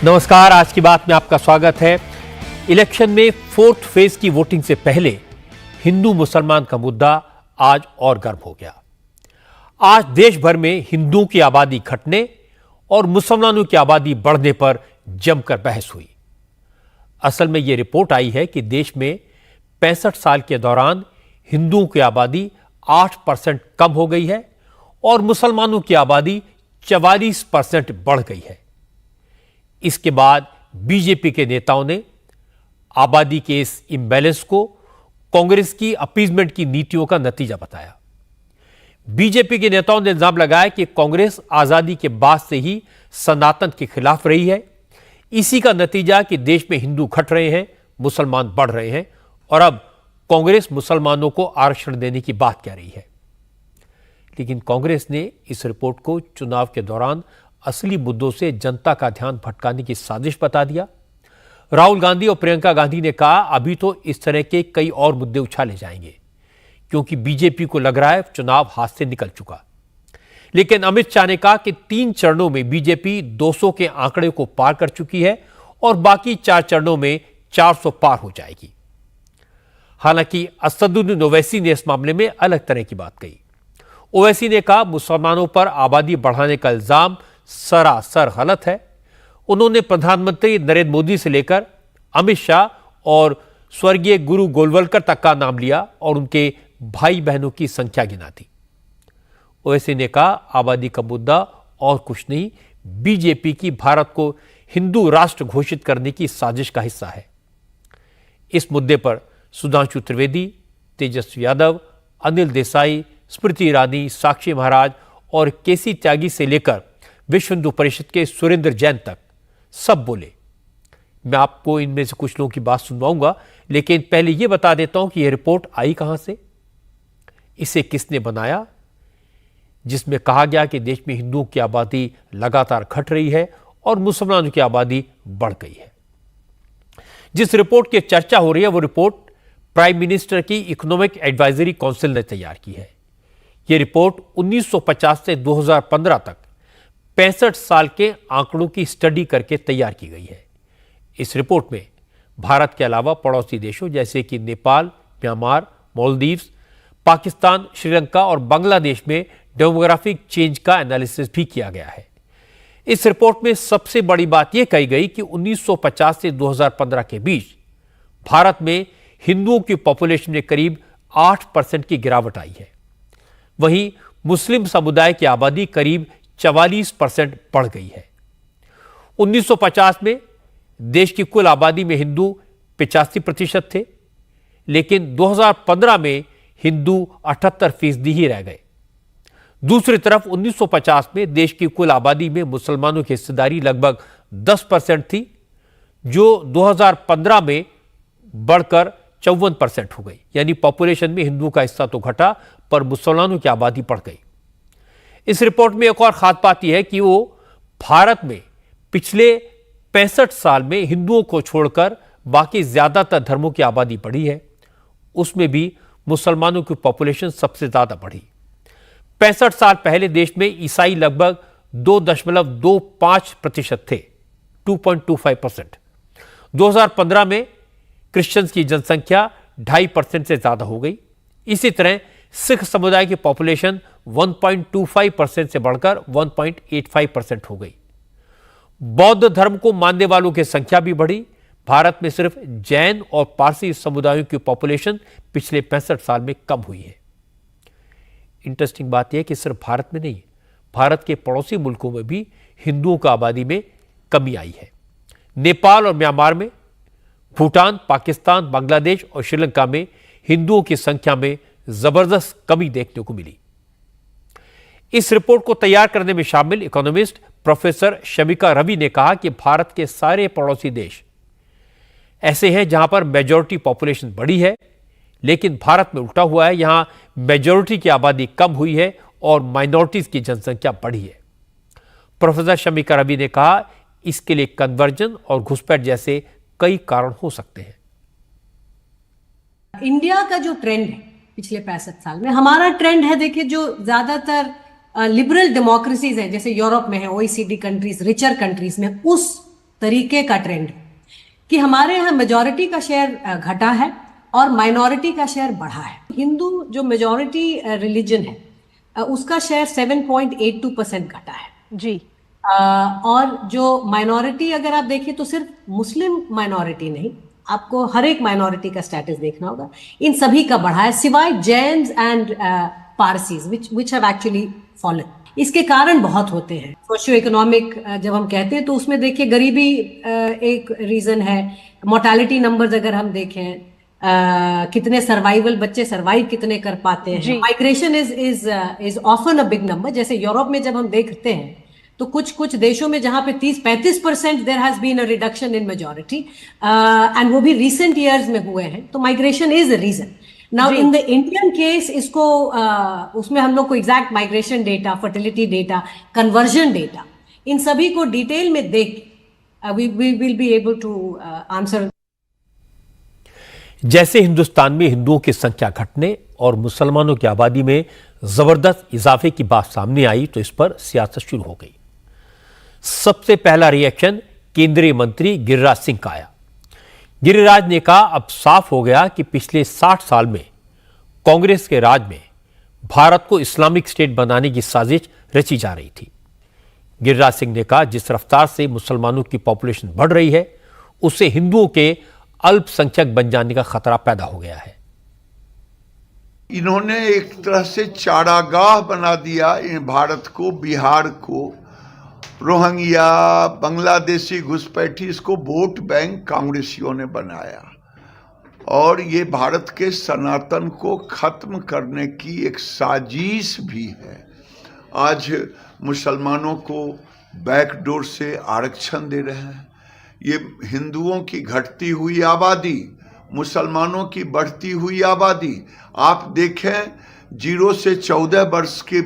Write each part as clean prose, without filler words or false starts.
नमस्कार, आज की बात में आपका स्वागत है। इलेक्शन में फोर्थ फेज की वोटिंग से पहले हिंदू मुसलमान का मुद्दा आज और गर्म हो गया। आज देश भर में हिंदुओं की आबादी घटने और मुसलमानों की आबादी बढ़ने पर जमकर बहस हुई। असल में यह रिपोर्ट आई है कि देश में 65 साल के दौरान हिंदुओं की आबादी 8% कम हो गई है और मुसलमानों की आबादी 44% बढ़ गई है। इसके बाद बीजेपी के नेताओं ने आबादी के इस इम्बैलेंस को कांग्रेस की अपीजमेंट की नीतियों का नतीजा बताया। बीजेपी के नेताओं ने इल्जाम लगाया कि कांग्रेस आजादी के बाद से ही सनातन के खिलाफ रही है। इसी का नतीजा कि देश में हिंदू घट रहे हैं, मुसलमान बढ़ रहे हैं और अब कांग्रेस मुसलमानों को आरक्षण देने की बात कह रही है। लेकिन कांग्रेस ने इस रिपोर्ट को चुनाव के दौरान असली मुद्दों से जनता का ध्यान भटकाने की साजिश बता दिया। राहुल गांधी और प्रियंका गांधी ने कहा अभी तो इस तरह के कई और मुद्दे उछाले जाएंगे क्योंकि बीजेपी को लग रहा है चुनाव हाथ से निकल चुका। लेकिन अमित शाह ने कहा कि 3 चरणों में बीजेपी 200 के आंकड़े को पार कर चुकी है और बाकी 4 चरणों में 400 पार हो जाएगी। हालांकि असदुद्दीन ओवैसी ने इस मामले में अलग तरह की बात कही। ओवैसी ने कहा मुसलमानों पर आबादी बढ़ाने का इल्जाम सरासर गलत है। उन्होंने प्रधानमंत्री नरेंद्र मोदी से लेकर अमित शाह और स्वर्गीय गुरु गोलवलकर तक का नाम लिया और उनके भाई बहनों की संख्या गिना दी। ओवैसी ने कहा आबादी का मुद्दा और कुछ नहीं, बीजेपी की भारत को हिंदू राष्ट्र घोषित करने की साजिश का हिस्सा है। इस मुद्दे पर सुधांशु त्रिवेदी, तेजस्वी यादव, अनिल देसाई, स्मृति ईरानी, साक्षी महाराज और केसी त्यागी से लेकर विश्व हिंदू परिषद के सुरेंद्र जैन तक सब बोले। मैं आपको इनमें से कुछ लोगों की बात सुनवाऊंगा, लेकिन पहले यह बता देता हूं कि यह रिपोर्ट आई कहां से, इसे किसने बनाया, जिसमें कहा गया कि देश में हिंदुओं की आबादी लगातार घट रही है और मुसलमानों की आबादी बढ़ गई है। जिस रिपोर्ट की चर्चा हो रही है वो रिपोर्ट प्राइम मिनिस्टर की इकोनॉमिक एडवाइजरी काउंसिल ने तैयार की है। यह रिपोर्ट 1950 से 2015 तक 65 साल के आंकड़ों की स्टडी करके तैयार की गई है। इस रिपोर्ट में भारत के अलावा पड़ोसी देशों जैसे कि नेपाल, म्यांमार, मालदीव्स, पाकिस्तान, श्रीलंका और बांग्लादेश में डेमोग्राफिक चेंज का एनालिसिस भी किया गया है। इस रिपोर्ट में सबसे बड़ी बात यह कही गई कि 1950 से 2015 के बीच भारत में हिंदुओं की पॉपुलेशन में करीब 8% की गिरावट आई है। वहीं मुस्लिम समुदाय की आबादी करीब 44% बढ़ गई है। 1950 में देश की कुल आबादी में हिंदू 85% थे, लेकिन 2015 में हिंदू 78% ही रह गए। दूसरी तरफ 1950 में देश की कुल आबादी में मुसलमानों की हिस्सेदारी लगभग 10% थी, जो 2015 में बढ़कर 54% हो गई। यानी पॉपुलेशन में हिंदुओं का हिस्सा तो घटा पर मुसलमानों की आबादी बढ़ गई। इस रिपोर्ट में एक और खास बात यह है कि वो भारत में पिछले 65 साल में हिंदुओं को छोड़कर बाकी ज्यादातर धर्मों की आबादी बढ़ी है, उसमें भी मुसलमानों की पॉपुलेशन सबसे ज्यादा बढ़ी। 65 साल पहले देश में ईसाई लगभग 2.25% थे, 2.25%। 2015 में क्रिश्चियंस की जनसंख्या 2.5% से ज्यादा हो गई। इसी तरह सिख समुदाय की पॉपुलेशन 1.25% से बढ़कर 1.85% हो गई। बौद्ध धर्म को मानने वालों की संख्या भी बढ़ी। भारत में सिर्फ जैन और पारसी समुदायों की पॉपुलेशन पिछले 65 साल में कम हुई है। इंटरेस्टिंग बात यह कि सिर्फ भारत में नहीं, भारत के पड़ोसी मुल्कों में भी हिंदुओं की आबादी में कमी आई है। नेपाल और म्यांमार में, भूटान, पाकिस्तान, बांग्लादेश और श्रीलंका में हिंदुओं की संख्या में जबरदस्त कमी देखने को मिली। इस रिपोर्ट को तैयार करने में शामिल इकोनॉमिस्ट प्रोफेसर शमिका रवि ने कहा कि भारत के सारे पड़ोसी देश ऐसे हैं जहां पर मेजॉरिटी पॉपुलेशन बढ़ी है, लेकिन भारत में उल्टा हुआ है। यहां मेजॉरिटी की आबादी कम हुई है और माइनॉरिटीज की जनसंख्या बढ़ी है। प्रोफेसर शमिका रवि ने कहा इसके लिए कन्वर्जन और घुसपैठ जैसे कई कारण हो सकते हैं। इंडिया का जो ट्रेंड है पिछले 65 साल में, हमारा ट्रेंड है, देखिए, जो ज्यादातर लिबरल डेमोक्रेसीज है जैसे यूरोप में है, ओईसीडी कंट्रीज, रिचर कंट्रीज में, उस तरीके का ट्रेंड कि हमारे यहाँ मेजॉरिटी का शेयर घटा है और माइनॉरिटी का शेयर बढ़ा है। हिंदू जो मेजॉरिटी रिलीजन है उसका शेयर 7.82% घटा है जी। और जो माइनॉरिटी अगर आप देखें तो सिर्फ मुस्लिम माइनॉरिटी नहीं, आपको हर एक माइनॉरिटी का स्टेटस देखना होगा, इन सभी का बढ़ा है सिवाय Jains and Parsis which have actually fallen. इसके कारण बहुत होते हैं। सोशियो इकोनॉमिक जब हम कहते हैं तो उसमें देखिए गरीबी एक रीजन है, मोर्टेलिटी नंबर्स अगर हम देखें कितने सर्वाइवल बच्चे सर्वाइव कितने कर पाते हैं, migration is often a big number. जैसे यूरोप में जब हम देखते हैं तो कुछ देशों में जहां पे 30-35% there has been a reduction in majority and वो भी रिसेंट ईयर्स में हुए हैं, तो migration is a reason. Now in the Indian case इसको उसमें हम लोग को exact migration data, fertility data, conversion data, इन सभी को डिटेल में देख we will be able to answer. जैसे हिंदुस्तान में हिंदुओं की संख्या घटने और मुसलमानों की आबादी में जबरदस्त इजाफे की बात सामने आई तो इस पर सियासत शुरू हो गई। सबसे पहला रिएक्शन केंद्रीय मंत्री गिरिराज सिंह का आया। गिरिराज ने कहा अब साफ हो गया कि पिछले 60 साल में कांग्रेस के राज में भारत को इस्लामिक स्टेट बनाने की साजिश रची जा रही थी। गिरिराज सिंह ने कहा जिस रफ्तार से मुसलमानों की पॉपुलेशन बढ़ रही है उससे हिंदुओं के अल्पसंख्यक बन जाने का खतरा पैदा हो गया है। इन्होंने एक तरह से चारागाह बना दिया इन भारत को, बिहार को, रोहिंग्या, बांग्लादेशी घुसपैठी, इसको वोट बैंक कांग्रेसियों ने बनाया और ये भारत के सनातन को खत्म करने की एक साजिश भी है। आज मुसलमानों को बैकडोर से आरक्षण दे रहे हैं। ये हिंदुओं की घटती हुई आबादी, मुसलमानों की बढ़ती हुई आबादी, आप देखें 0 से 14 वर्ष के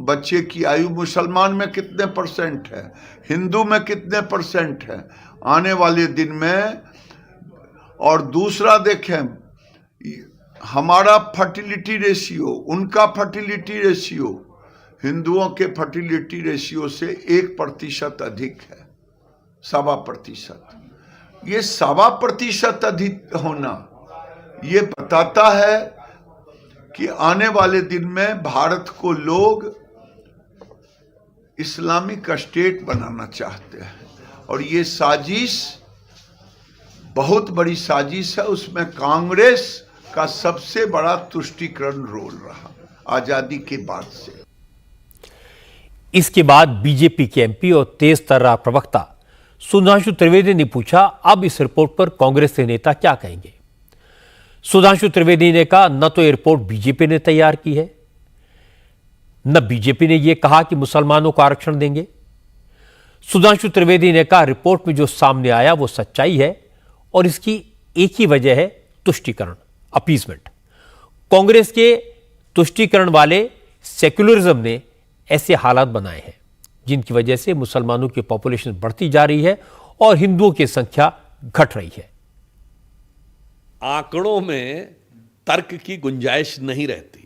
बच्चे की आयु मुसलमान में कितने परसेंट है, हिंदू में कितने परसेंट है आने वाले दिन में। और दूसरा देखें हमारा फर्टिलिटी रेशियो, उनका फर्टिलिटी रेशियो हिंदुओं के फर्टिलिटी रेशियो से 1% अधिक है, 1.25%। ये 1.25% अधिक होना ये बताता है कि आने वाले दिन में भारत को लोग इस्लामिक स्टेट बनाना चाहते हैं और ये साजिश बहुत बड़ी साजिश है। उसमें कांग्रेस का सबसे बड़ा तुष्टीकरण रोल रहा आजादी के बाद से। इसके बाद बीजेपी के एमपी और तेज तर्रार प्रवक्ता सुधांशु त्रिवेदी ने पूछा अब इस रिपोर्ट पर कांग्रेस के नेता क्या कहेंगे। सुधांशु त्रिवेदी ने कहा न तो ये रिपोर्ट बीजेपी ने तैयार की है, न बीजेपी ने यह कहा कि मुसलमानों को आरक्षण देंगे। सुधांशु त्रिवेदी ने कहा रिपोर्ट में जो सामने आया वो सच्चाई है और इसकी एक ही वजह है तुष्टीकरण, अपीजमेंट। कांग्रेस के तुष्टीकरण वाले सेक्युलरिज्म ने ऐसे हालात बनाए हैं जिनकी वजह से मुसलमानों की पॉपुलेशन बढ़ती जा रही है और हिंदुओं की संख्या घट रही है। आंकड़ों में तर्क की गुंजाइश नहीं रहती।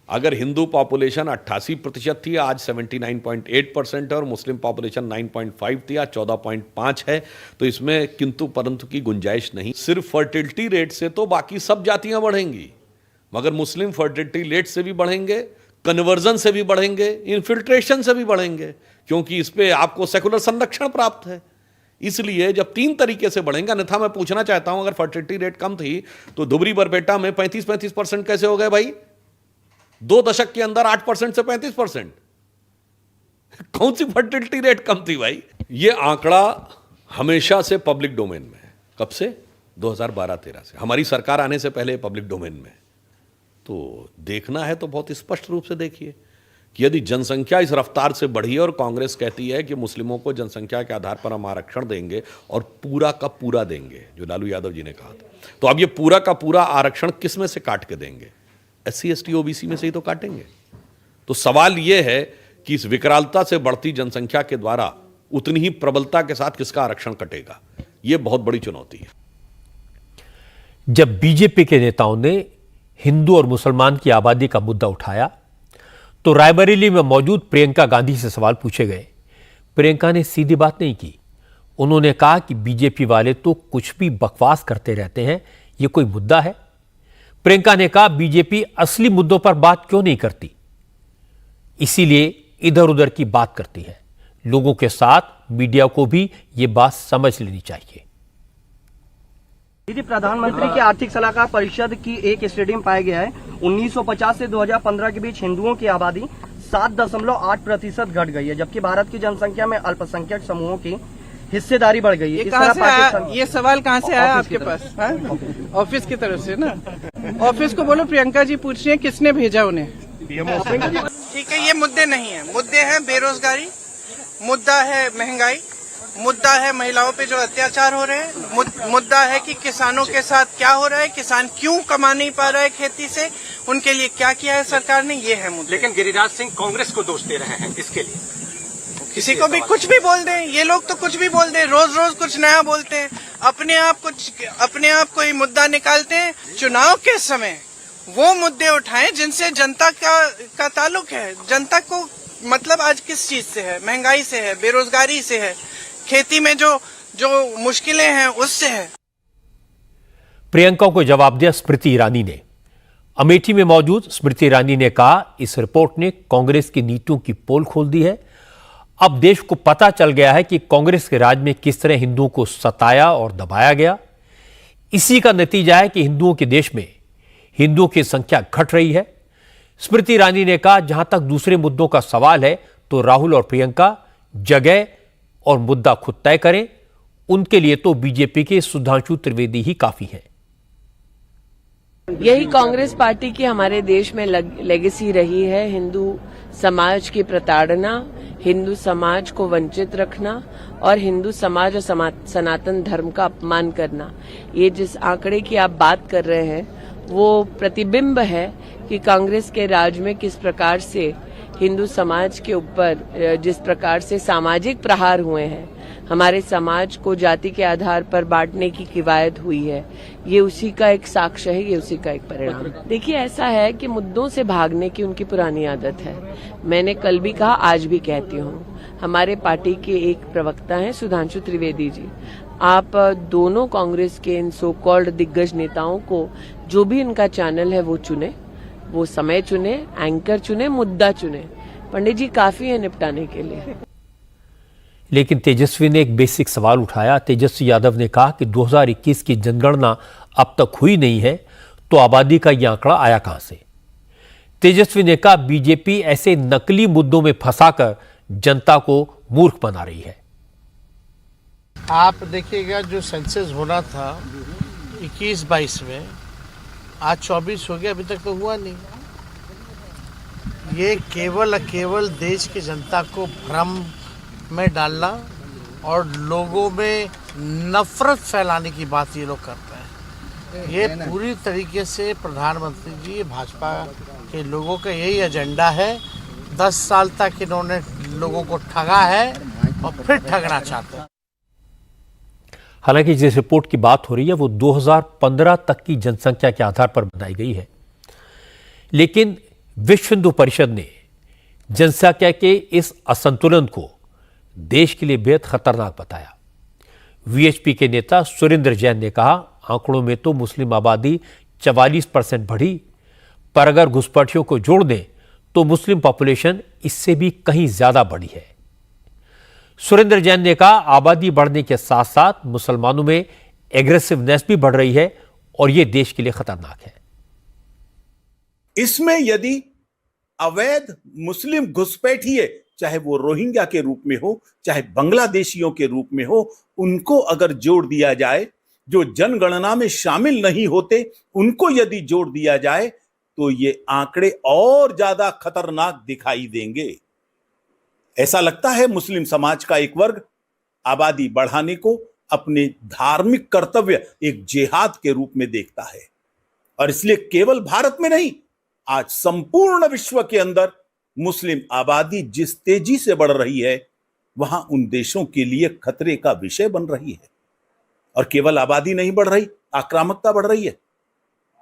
अगर हिंदू पॉपुलेशन 88% थी, आज 79.8% है और मुस्लिम पॉपुलेशन 9.5 थी, आज 14.5 है, तो इसमें किंतु परंतु की गुंजाइश नहीं। सिर्फ फर्टिलिटी रेट से तो बाकी सब जातियां बढ़ेंगी, मगर मुस्लिम फर्टिलिटी रेट से भी बढ़ेंगे, कन्वर्जन से भी बढ़ेंगे, इन्फिल्ट्रेशन से भी बढ़ेंगे, क्योंकि इस पे आपको सेकुलर संरक्षण प्राप्त है। इसलिए जब 3 तरीके से बढ़ेंगे। अन्यथा मैं पूछना चाहता हूं अगर फर्टिलिटी रेट कम थी तो धुबरी बरपेटा में 35% कैसे हो गए भाई? 2 दशक के अंदर 8% से 35%। कौन सी फर्टिलिटी रेट कम थी भाई? ये आंकड़ा हमेशा से पब्लिक डोमेन में है। कब से? 2012-13 से। हमारी सरकार आने से पहले पब्लिक डोमेन में। तो देखना है तो बहुत स्पष्ट रूप से देखिए कि यदि जनसंख्या इस रफ्तार से बढ़ी और कांग्रेस कहती है कि मुस्लिमों को जनसंख्या के आधार पर हम आरक्षण देंगे और पूरा का पूरा देंगे, जो लालू यादव जी ने कहा था, तो अब ये पूरा का पूरा आरक्षण किस में से काट के देंगे? SC ST OBC में से ही तो काटेंगे। तो सवाल यह है कि इस विकरालता से बढ़ती जनसंख्या के द्वारा उतनी ही प्रबलता के साथ किसका आरक्षण कटेगा, यह बहुत बड़ी चुनौती है। जब बीजेपी के नेताओं ने हिंदू और मुसलमान की आबादी का मुद्दा उठाया तो रायबरेली में मौजूद प्रियंका गांधी से सवाल पूछे गए। प्रियंका ने सीधी बात नहीं की, उन्होंने कहा कि बीजेपी वाले तो कुछ भी बकवास करते रहते हैं, ये कोई मुद्दा है? प्रियंका ने कहा बीजेपी असली मुद्दों पर बात क्यों नहीं करती, इसीलिए इधर उधर की बात करती है। लोगों के साथ मीडिया को भी ये बात समझ लेनी चाहिए। दीदी, प्रधानमंत्री की आर्थिक सलाहकार परिषद की एक स्टडी में पाया गया है 1950 से 2015 के बीच हिंदुओं की आबादी 7.8% घट गई है, जबकि भारत की जनसंख्या में अल्पसंख्यक समूहों की हिस्सेदारी बढ़ गई है। ये कहाँ से आया? ये सवाल कहाँ से आया आपके पास? ऑफिस की तरफ से ना? ऑफिस को बोलो प्रियंका जी पूछ रही हैं किसने भेजा उन्हें। ठीक है, ये मुद्दे नहीं है। मुद्दे हैं बेरोजगारी, मुद्दा है महंगाई, मुद्दा है महिलाओं पे जो अत्याचार हो रहे हैं, मुद्दा है कि किसानों के साथ क्या हो रहा है, किसान क्यों कमा नहीं पा रहा है खेती से, उनके लिए क्या किया है सरकार ने, ये है मुद्दा। लेकिन गिरिराज सिंह कांग्रेस को दोष दे रहे हैं इसके लिए। किसी को भी कुछ भी बोल दें, ये लोग तो कुछ भी बोल दें, रोज रोज कुछ नया बोलते हैं, अपने आप कोई मुद्दा निकालते हैं। चुनाव के समय वो मुद्दे उठाएं जिनसे जनता का ताल्लुक है। जनता को मतलब आज किस चीज से है? महंगाई से है, बेरोजगारी से है, खेती में जो मुश्किलें हैं उससे है। प्रियंका को जवाब दिया स्मृति ईरानी ने। अमेठी में मौजूद स्मृति ईरानी ने कहा इस रिपोर्ट ने कांग्रेस की नीतियों की पोल खोल दी है। अब देश को पता चल गया है कि कांग्रेस के राज में किस तरह हिंदुओं को सताया और दबाया गया। इसी का नतीजा है कि हिंदुओं के देश में हिंदुओं की संख्या घट रही है। स्मृति ईरानी ने कहा जहां तक दूसरे मुद्दों का सवाल है तो राहुल और प्रियंका जगह और मुद्दा खुद तय करें। उनके लिए तो बीजेपी के सुधांशु त्रिवेदी ही काफी हैं। यही कांग्रेस पार्टी की हमारे देश में लेगेसी रही है। हिंदू समाज की प्रताड़ना, हिंदू समाज को वंचित रखना और हिंदू समाज और सनातन धर्म का अपमान करना। ये जिस आंकड़े की आप बात कर रहे हैं वो प्रतिबिंब है कि कांग्रेस के राज में किस प्रकार से हिंदू समाज के ऊपर जिस प्रकार से सामाजिक प्रहार हुए हैं, हमारे समाज को जाति के आधार पर बांटने की किवायत हुई है। ये उसी का एक साक्ष्य है, ये उसी का एक परिणाम। देखिए, ऐसा है कि मुद्दों से भागने की उनकी पुरानी आदत है। मैंने कल भी कहा, आज भी कहती हूँ। हमारे पार्टी के एक प्रवक्ता हैं सुधांशु त्रिवेदी जी। आप दोनों कांग्रेस के इन सो कॉल्ड दिग्गज नेताओं को जो भी इनका चैनल है वो चुने, वो समय चुने, एंकर चुने, मुद्दा चुने। पंडित जी काफी है निपटाने के लिए। लेकिन तेजस्वी ने एक बेसिक सवाल उठाया। तेजस्वी यादव ने कहा कि 2021 की जनगणना अब तक हुई नहीं है तो आबादी का यह आंकड़ा आया कहां से? तेजस्वी ने कहा बीजेपी ऐसे नकली मुद्दों में फंसाकर जनता को मूर्ख बना रही है। आप देखिएगा जो सेंसस होना था 21-22 में, आज 24 हो गया, अभी तक तो हुआ नहीं। ये केवल देश की जनता को भ्रम में डालना और लोगों में नफरत फैलाने की बात ये लोग करते हैं। ये पूरी तरीके से प्रधानमंत्री जी, भाजपा के लोगों का यही एजेंडा है। 10 साल तक इन्होंने लोगों को ठगा है और फिर ठगना चाहते हैं। हालांकि जिस रिपोर्ट की बात हो रही है वो 2015 तक की जनसंख्या के आधार पर बनाई गई है, लेकिन विश्व हिंदू परिषद ने जनसंख्या के इस असंतुलन को देश के लिए बेहद खतरनाक बताया। वीएचपी के नेता सुरेंद्र जैन ने कहा आंकड़ों में तो मुस्लिम आबादी 44% बढ़ी, पर अगर घुसपैठियों को जोड़ दें तो मुस्लिम पॉपुलेशन इससे भी कहीं ज्यादा बढ़ी है। सुरेंद्र जैन ने कहा आबादी बढ़ने के साथ साथ मुसलमानों में एग्रेसिवनेस भी बढ़ रही है और यह देश के लिए खतरनाक है। इसमें यदि अवैध मुस्लिम घुसपैठिए, चाहे वो रोहिंग्या के रूप में हो, चाहे बांग्लादेशियों के रूप में हो, उनको अगर जोड़ दिया जाए, जो जनगणना में शामिल नहीं होते उनको यदि जोड़ दिया जाए तो ये आंकड़े और ज्यादा खतरनाक दिखाई देंगे। ऐसा लगता है मुस्लिम समाज का एक वर्ग आबादी बढ़ाने को अपने धार्मिक कर्तव्य, एक जिहाद के रूप में देखता है और इसलिए केवल भारत में नहीं, आज संपूर्ण विश्व के अंदर मुस्लिम आबादी जिस तेजी से बढ़ रही है वहां उन देशों के लिए खतरे का विषय बन रही है। और केवल आबादी नहीं बढ़ रही, आक्रामकता बढ़ रही है।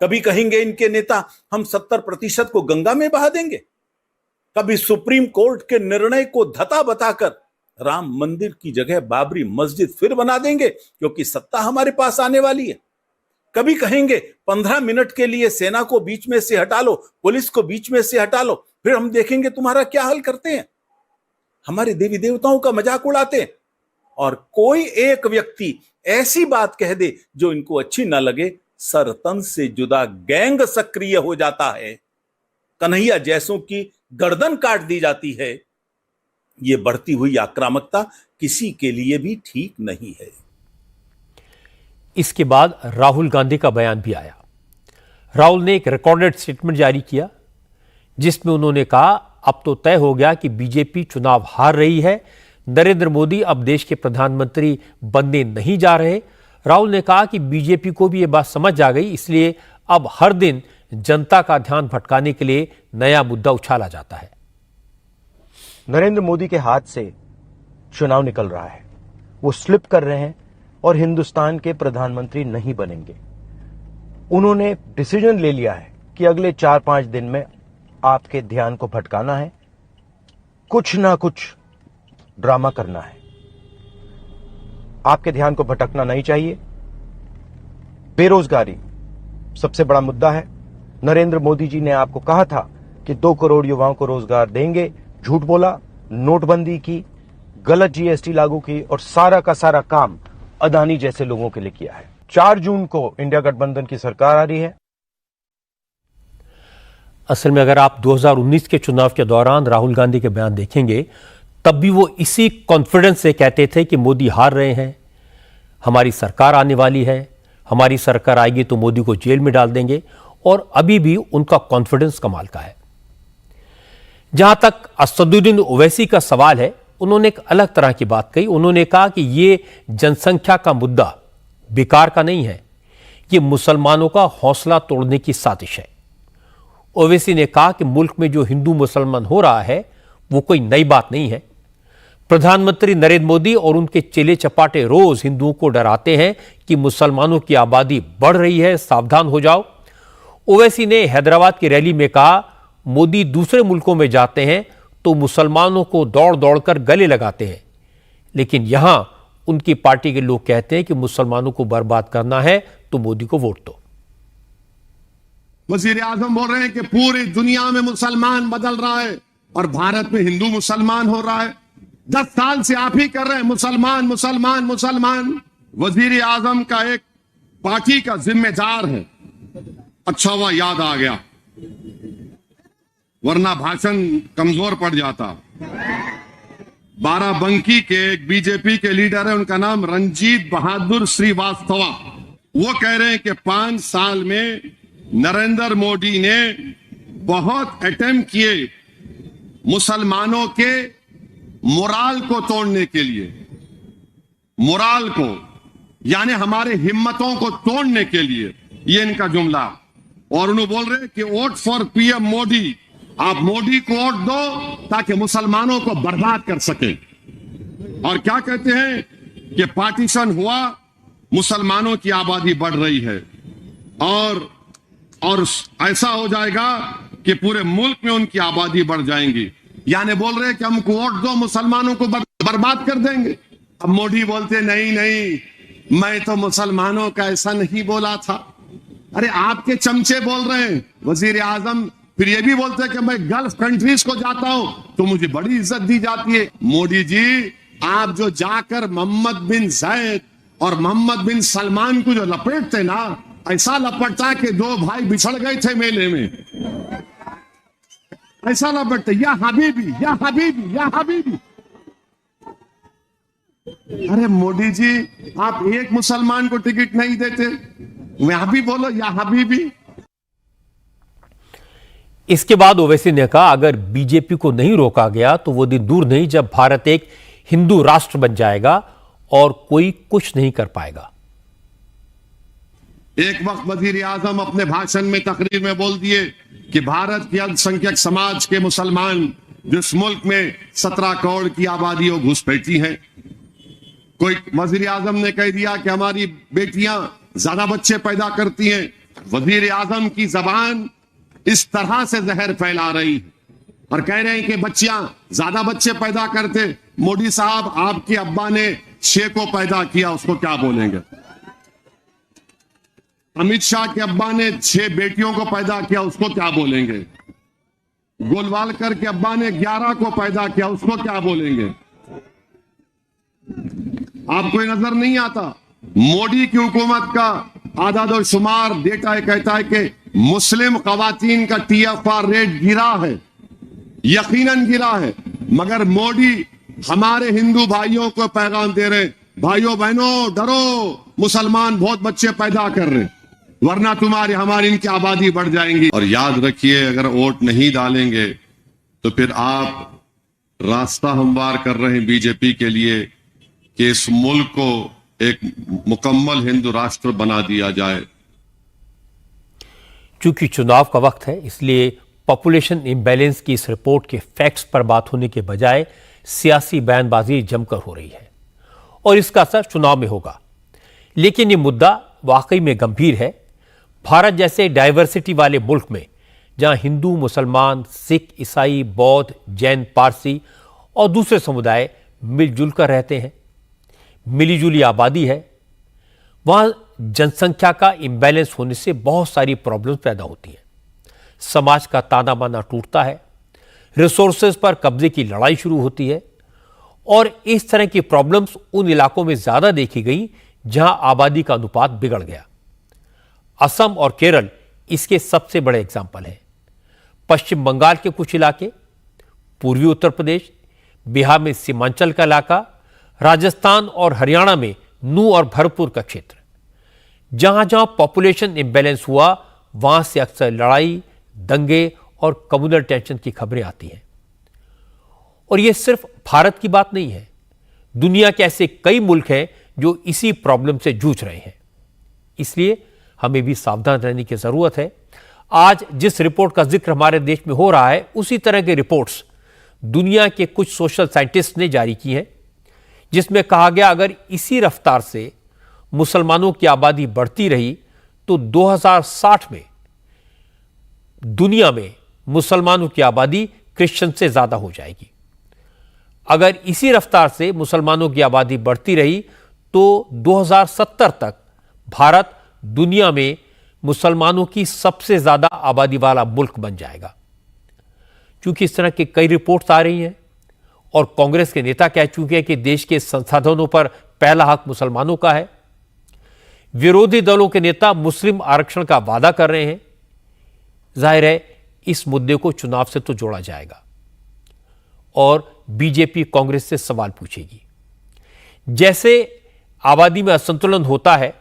कभी कहेंगे इनके नेता हम 70% को गंगा में बहा देंगे, कभी सुप्रीम कोर्ट के निर्णय को धता बताकर राम मंदिर की जगह बाबरी मस्जिद फिर बना देंगे क्योंकि सत्ता हमारे पास आने वाली है। कभी कहेंगे 15 मिनट के लिए सेना को बीच में से हटा लो, पुलिस को बीच में से हटा लो, फिर हम देखेंगे तुम्हारा क्या हल करते हैं। हमारे देवी देवताओं का मजाक उड़ाते हैं और कोई एक व्यक्ति ऐसी बात कह दे जो इनको अच्छी ना लगे, सरतन से जुदा गैंग सक्रिय हो जाता है, कन्हैया जैसों की गर्दन काट दी जाती है। यह बढ़ती हुई आक्रामकता किसी के लिए भी ठीक नहीं है। इसके बाद राहुल गांधी का बयान भी आया। राहुल ने एक रिकॉर्डेड स्टेटमेंट जारी किया जिसमें उन्होंने कहा, अब तो तय हो गया कि बीजेपी चुनाव हार रही है, नरेंद्र मोदी अब देश के प्रधानमंत्री बनने नहीं जा रहे। राहुल ने कहा कि बीजेपी को भी यह बात समझ आ गई, इसलिए अब हर दिन जनता का ध्यान भटकाने के लिए नया मुद्दा उछाला जाता है। नरेंद्र मोदी के हाथ से चुनाव निकल रहा है, वो स्लिप कर रहे हैं और हिंदुस्तान के प्रधानमंत्री नहीं बनेंगे। उन्होंने डिसीजन ले लिया है कि अगले 4-5 दिन में आपके ध्यान को भटकाना है, कुछ ना कुछ ड्रामा करना है। आपके ध्यान को भटकना नहीं चाहिए। बेरोजगारी सबसे बड़ा मुद्दा है। नरेंद्र मोदी जी ने आपको कहा था कि 2 करोड़ युवाओं को रोजगार देंगे, झूठ बोला, नोटबंदी की, गलत जीएसटी लागू की और सारा का सारा काम अदानी जैसे लोगों के लिए किया है। 4 जून को इंडिया गठबंधन की सरकार आ रही है। असल में अगर आप 2019 के चुनाव के दौरान राहुल गांधी के बयान देखेंगे, तब भी वो इसी कॉन्फिडेंस से कहते थे कि मोदी हार रहे हैं, हमारी सरकार आने वाली है, हमारी सरकार आएगी तो मोदी को जेल में डाल देंगे, और अभी भी उनका कॉन्फिडेंस कमाल का है। जहां तक असदुद्दीन ओवैसी का सवाल है, उन्होंने एक अलग तरह की बात कही। उन्होंने कहा कि ये जनसंख्या का मुद्दा बेकार का नहीं है, ये मुसलमानों का हौसला तोड़ने की साजिश है। ओवैसी ने कहा कि मुल्क में जो हिंदू मुसलमान हो रहा है वो कोई नई बात नहीं है। प्रधानमंत्री नरेंद्र मोदी और उनके चेले चपाटे रोज हिंदुओं को डराते हैं कि मुसलमानों की आबादी बढ़ रही है, सावधान हो जाओ। ओवैसी ने हैदराबाद की रैली में कहा, मोदी दूसरे मुल्कों में जाते हैं तो मुसलमानों को दौड़ दौड़कर गले लगाते हैं, लेकिन यहां उनकी पार्टी के लोग कहते हैं कि मुसलमानों को बर्बाद करना है तो मोदी को वोट दो। वजीर आजम बोल रहे हैं कि पूरी दुनिया में मुसलमान बदल रहा है और भारत में हिंदू मुसलमान हो रहा है। 10 साल से आप ही कर रहे हैं मुसलमान मुसलमान मुसलमान। वजीर आजम का एक पार्टी का जिम्मेदार है। अच्छा हुआ याद आ गया, वरना भाषण कमजोर पड़ जाता। बाराबंकी के एक बीजेपी के लीडर है, उनका नाम रंजीत बहादुर श्रीवास्तवा। वो कह रहे हैं कि 5 साल में नरेंद्र मोदी ने बहुत अटेम्प्ट किए मुसलमानों के मोराल को तोड़ने के लिए, मोराल को यानी हमारे हिम्मतों को तोड़ने के लिए, ये इनका जुमला। और उन्होंने बोल रहे कि वोट फॉर पीएम मोदी, आप मोदी को वोट दो ताकि मुसलमानों को बर्बाद कर सके। और क्या कहते हैं कि पार्टीशन हुआ, मुसलमानों की आबादी बढ़ रही है और ऐसा हो जाएगा कि पूरे मुल्क में उनकी आबादी बढ़ जाएंगी। यानी बोल रहे हैं कि हमको वोट दो, मुसलमानों को बर्बाद कर देंगे। अब मोदी बोलते नहीं नहीं, मैं तो मुसलमानों का ऐसा नहीं बोला था। अरे आपके चमचे बोल रहे हैं। वजीर आजम फिर ये भी बोलते हैं कि मैं गल्फ कंट्रीज को जाता हूं तो मुझे बड़ी इज्जत दी जाती है। मोदी जी, आप जो जाकर मोहम्मद बिन जैद और मोहम्मद बिन सलमान को जो लपेटते ना, ऐसा लपटता कि 2 भाई बिछड़ गए थे मेले में, ऐसा लपटते, या हबीबी या हबीबी या हबीबी। अरे मोदी जी, आप एक मुसलमान को टिकट नहीं देते, वहां भी बोलो या हबीबी। इसके बाद ओवैसी ने कहा, अगर बीजेपी को नहीं रोका गया तो वो दिन दूर नहीं जब भारत एक हिंदू राष्ट्र बन जाएगा और कोई कुछ नहीं कर पाएगा। एक वक्त वजीर आजम अपने भाषण में तकरीर में बोल दिए कि भारत के अल्पसंख्यक समाज के मुसलमान जिस मुल्क में 17 करोड़ की आबादी हो घुसपैठी है। कोई वजीर आजम ने कह दिया कि हमारी बेटियां ज्यादा बच्चे पैदा करती हैं। वजीर आजम की जबान इस तरह से जहर फैला रही है। और कह रहे हैं कि बच्चियां ज्यादा बच्चे पैदा करते। मोदी साहब, आपके अब्बा ने 6 को पैदा किया, उसको क्या बोलेंगे? अमित शाह के अब्बा ने 6 बेटियों को पैदा किया, उसको क्या बोलेंगे? गोलवालकर के अब्बा ने 11 को पैदा किया, उसको क्या बोलेंगे? आपको ये नजर नहीं आता? मोदी की हुकूमत का आदाद शुमार डेटा कहता है कि मुस्लिम खवातीन का TFR रेट गिरा है, यकीनन गिरा है, मगर मोदी हमारे हिंदू भाइयों को पैगाम दे रहे, भाइयों बहनों डरो, मुसलमान बहुत बच्चे पैदा कर रहे, वरना तुम्हारी हमारी इनकी आबादी बढ़ जाएंगी। और याद रखिए, अगर वोट नहीं डालेंगे तो फिर आप रास्ता हमवार कर रहे हैं बीजेपी के लिए कि इस मुल्क को एक मुकम्मल हिंदू राष्ट्र बना दिया जाए। चूंकि चुनाव का वक्त है, इसलिए पॉपुलेशन इम्बैलेंस की इस रिपोर्ट के फैक्ट्स पर बात होने के बजाय सियासी बयानबाजी जमकर हो रही है और इसका असर चुनाव में होगा। लेकिन ये मुद्दा वाकई में गंभीर है। भारत जैसे डाइवर्सिटी वाले मुल्क में, जहां हिंदू, मुसलमान, सिख, ईसाई, बौद्ध, जैन, पारसी और दूसरे समुदाय मिलजुल कर रहते हैं, मिलीजुली आबादी है, वहां जनसंख्या का इम्बैलेंस होने से बहुत सारी प्रॉब्लम्स पैदा होती हैं। समाज का ताना बाना टूटता है, रिसोर्सेज पर कब्जे की लड़ाई शुरू होती है और इस तरह की प्रॉब्लम्स उन इलाकों में ज्यादा देखी गई जहां आबादी का अनुपात बिगड़ गया। असम और केरल इसके सबसे बड़े एग्जाम्पल हैं। पश्चिम बंगाल के कुछ इलाके, पूर्वी उत्तर प्रदेश, बिहार में सीमांचल का इलाका, राजस्थान और हरियाणा में नू और भरतपुर का क्षेत्र, जहां जहां पॉपुलेशन इंबैलेंस हुआ वहां से अक्सर लड़ाई, दंगे और कम्युनल टेंशन की खबरें आती हैं। और यह सिर्फ भारत की बात नहीं है, दुनिया के ऐसे कई मुल्क हैं जो इसी प्रॉब्लम से जूझ रहे हैं। इसलिए हमें भी सावधान रहने की जरूरत है। आज जिस रिपोर्ट का जिक्र हमारे देश में हो रहा है, उसी तरह के रिपोर्ट्स दुनिया के कुछ सोशल साइंटिस्ट ने जारी की हैं, जिसमें कहा गया अगर इसी रफ्तार से मुसलमानों की आबादी बढ़ती रही तो 2060 में दुनिया में मुसलमानों की आबादी क्रिश्चियन से ज्यादा हो जाएगी। अगर इसी रफ्तार से मुसलमानों की आबादी बढ़ती रही तो 2070 तक भारत दुनिया में मुसलमानों की सबसे ज्यादा आबादी वाला मुल्क बन जाएगा। क्योंकि इस तरह की कई रिपोर्ट्स आ रही हैं और कांग्रेस के नेता कह चुके हैं कि देश के संसाधनों पर पहला हक मुसलमानों का है। विरोधी दलों के नेता मुस्लिम आरक्षण का वादा कर रहे हैं। जाहिर है इस मुद्दे को चुनाव से तो जोड़ा जाएगा और बीजेपी कांग्रेस से सवाल पूछेगी। जैसे आबादी में असंतुलन होता है,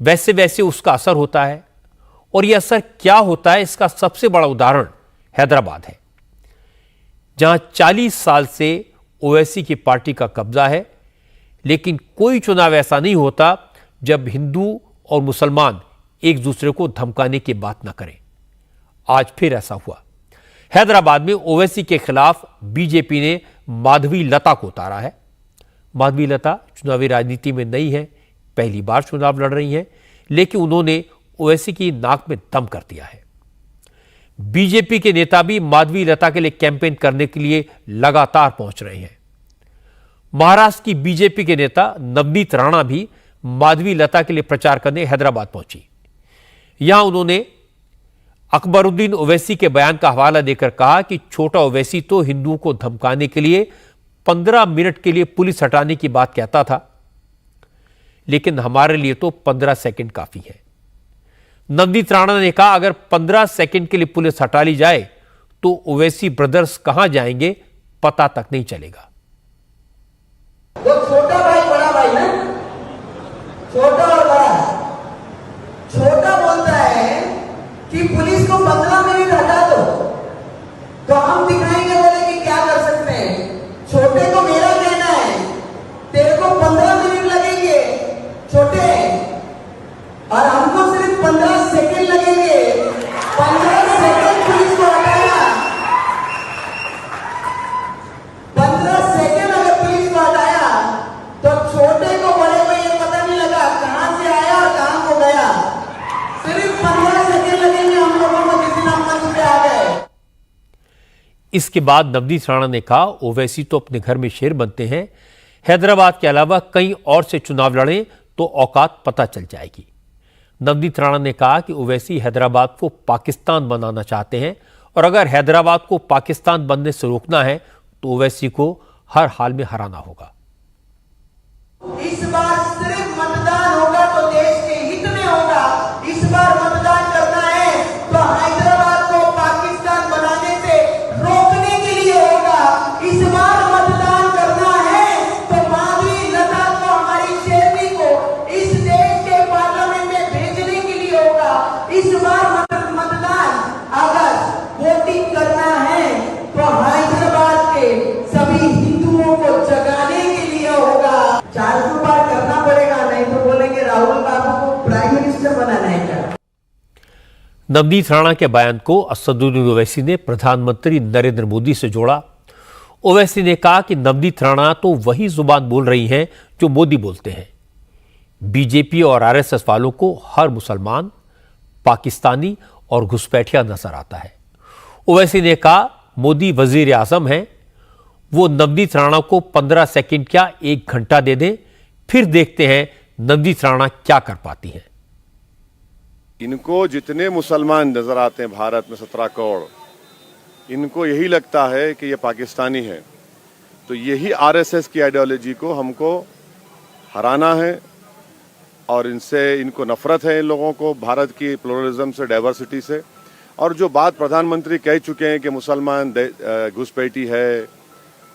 वैसे वैसे उसका असर होता है और यह असर क्या होता है, इसका सबसे बड़ा उदाहरण हैदराबाद है, जहां 40 साल से ओवैसी की पार्टी का कब्जा है, लेकिन कोई चुनाव ऐसा नहीं होता जब हिंदू और मुसलमान एक दूसरे को धमकाने की बात ना करें। आज फिर ऐसा हुआ। हैदराबाद में ओवैसी के खिलाफ बीजेपी ने माधवी लता को उतारा है। माधवी लता चुनावी राजनीति में नई है, पहली बार चुनाव लड़ रही हैं, लेकिन उन्होंने ओवैसी की नाक में दम कर दिया है। बीजेपी के नेता भी माधवी लता के लिए कैंपेन करने के लिए लगातार पहुंच रहे हैं। महाराष्ट्र की बीजेपी के नेता नवनीत राणा भी माधवी लता के लिए प्रचार करने हैदराबाद पहुंची। यहां उन्होंने अकबरुद्दीन ओवैसी के बयान का हवाला देकर कहा कि छोटा ओवैसी तो हिंदुओं को धमकाने के लिए 15 मिनट के लिए पुलिस हटाने की बात कहता था, लेकिन हमारे लिए तो 15 सेकंड काफी है। नवनीत राणा ने कहा अगर 15 सेकंड के लिए पुलिस हटा ली जाए तो ओवैसी ब्रदर्स कहां जाएंगे पता तक नहीं चलेगा। वो छोटा भाई बड़ा भाई ना, छोटा और बड़ा। छोटा बोलता है कि पुलिस को 15 मिनट हटा दो, तो हम दिखाएंगे बोले कि क्या कर सकते हैं। छोटे को मेरा कहना है तेरे को 15 मिनट लगेंगे छोटे, और हमको सिर्फ 15 सेकंड लगेंगे। 15 सेकंड पुलिस को हटाया, 15 सेकंड अगर पुलिस को हटाया तो छोटे को बड़े को ये पता नहीं लगा कहां से आया और कहां को गया। सिर्फ 15 सेकंड लगेंगे हम लोगों को किसी ना इसके बाद नवनीत राणा ने कहा, ओवैसी तो अपने घर में शेर बनते हैं, हैदराबाद के अलावा कहीं और से चुनाव लड़ें तो औकात पता चल जाएगी। नवनीत राणा ने कहा कि ओवैसी हैदराबाद को पाकिस्तान बनाना चाहते हैं और अगर हैदराबाद को पाकिस्तान बनने से रोकना है तो ओवैसी को हर हाल में हराना होगा। इस बार सिर्फ मतदान होगा तो देश के हित में होगा। इस बार मतदान करना है तो हैदराबाद को पाकिस्तान बनाने से रोकने के लिए होगा। इस बार मतदान करना है तो माधवी लता को, हमारी शेरनी को इस देश के पार्लियामेंट में भेजने के लिए होगा। इस बार मतदान अगर वोटिंग करना है तो हैदराबाद के सभी हिंदुओं को जगाने के लिए होगा। 400 बार करना पड़ेगा, नहीं तो बोलेंगे राहुल बाबू को प्राइम मिनिस्टर बनाना है क्या। नवनीत राणा के बयान को असदुद्दीन ओवैसी ने प्रधानमंत्री नरेंद्र मोदी से जोड़ा। ओवैसी ने कहा कि नवनीत राणा तो वही जुबान बोल रही हैं जो मोदी बोलते हैं। बीजेपी और आरएसएस वालों को हर मुसलमान, पाकिस्तानी और घुसपैठिया नजर आता है। ओवैसी ने कहा, मोदी वजीर आजम हैं, वो नवनीत राणा को 15 सेकंड क्या 1 घंटा दे दें, फिर देखते हैं नवनीत राणा क्या कर पाती हैं। इनको जितने मुसलमान नजर आते हैं भारत में 17 करोड़, इनको यही लगता है कि ये पाकिस्तानी है। तो यही आरएसएस की आइडियोलॉजी को हमको हराना है और इनको नफरत है इन लोगों को भारत की प्लुरलिज्म से, डाइवर्सिटी से। और जो बात प्रधानमंत्री कह चुके हैं कि मुसलमान घुसपैठी है,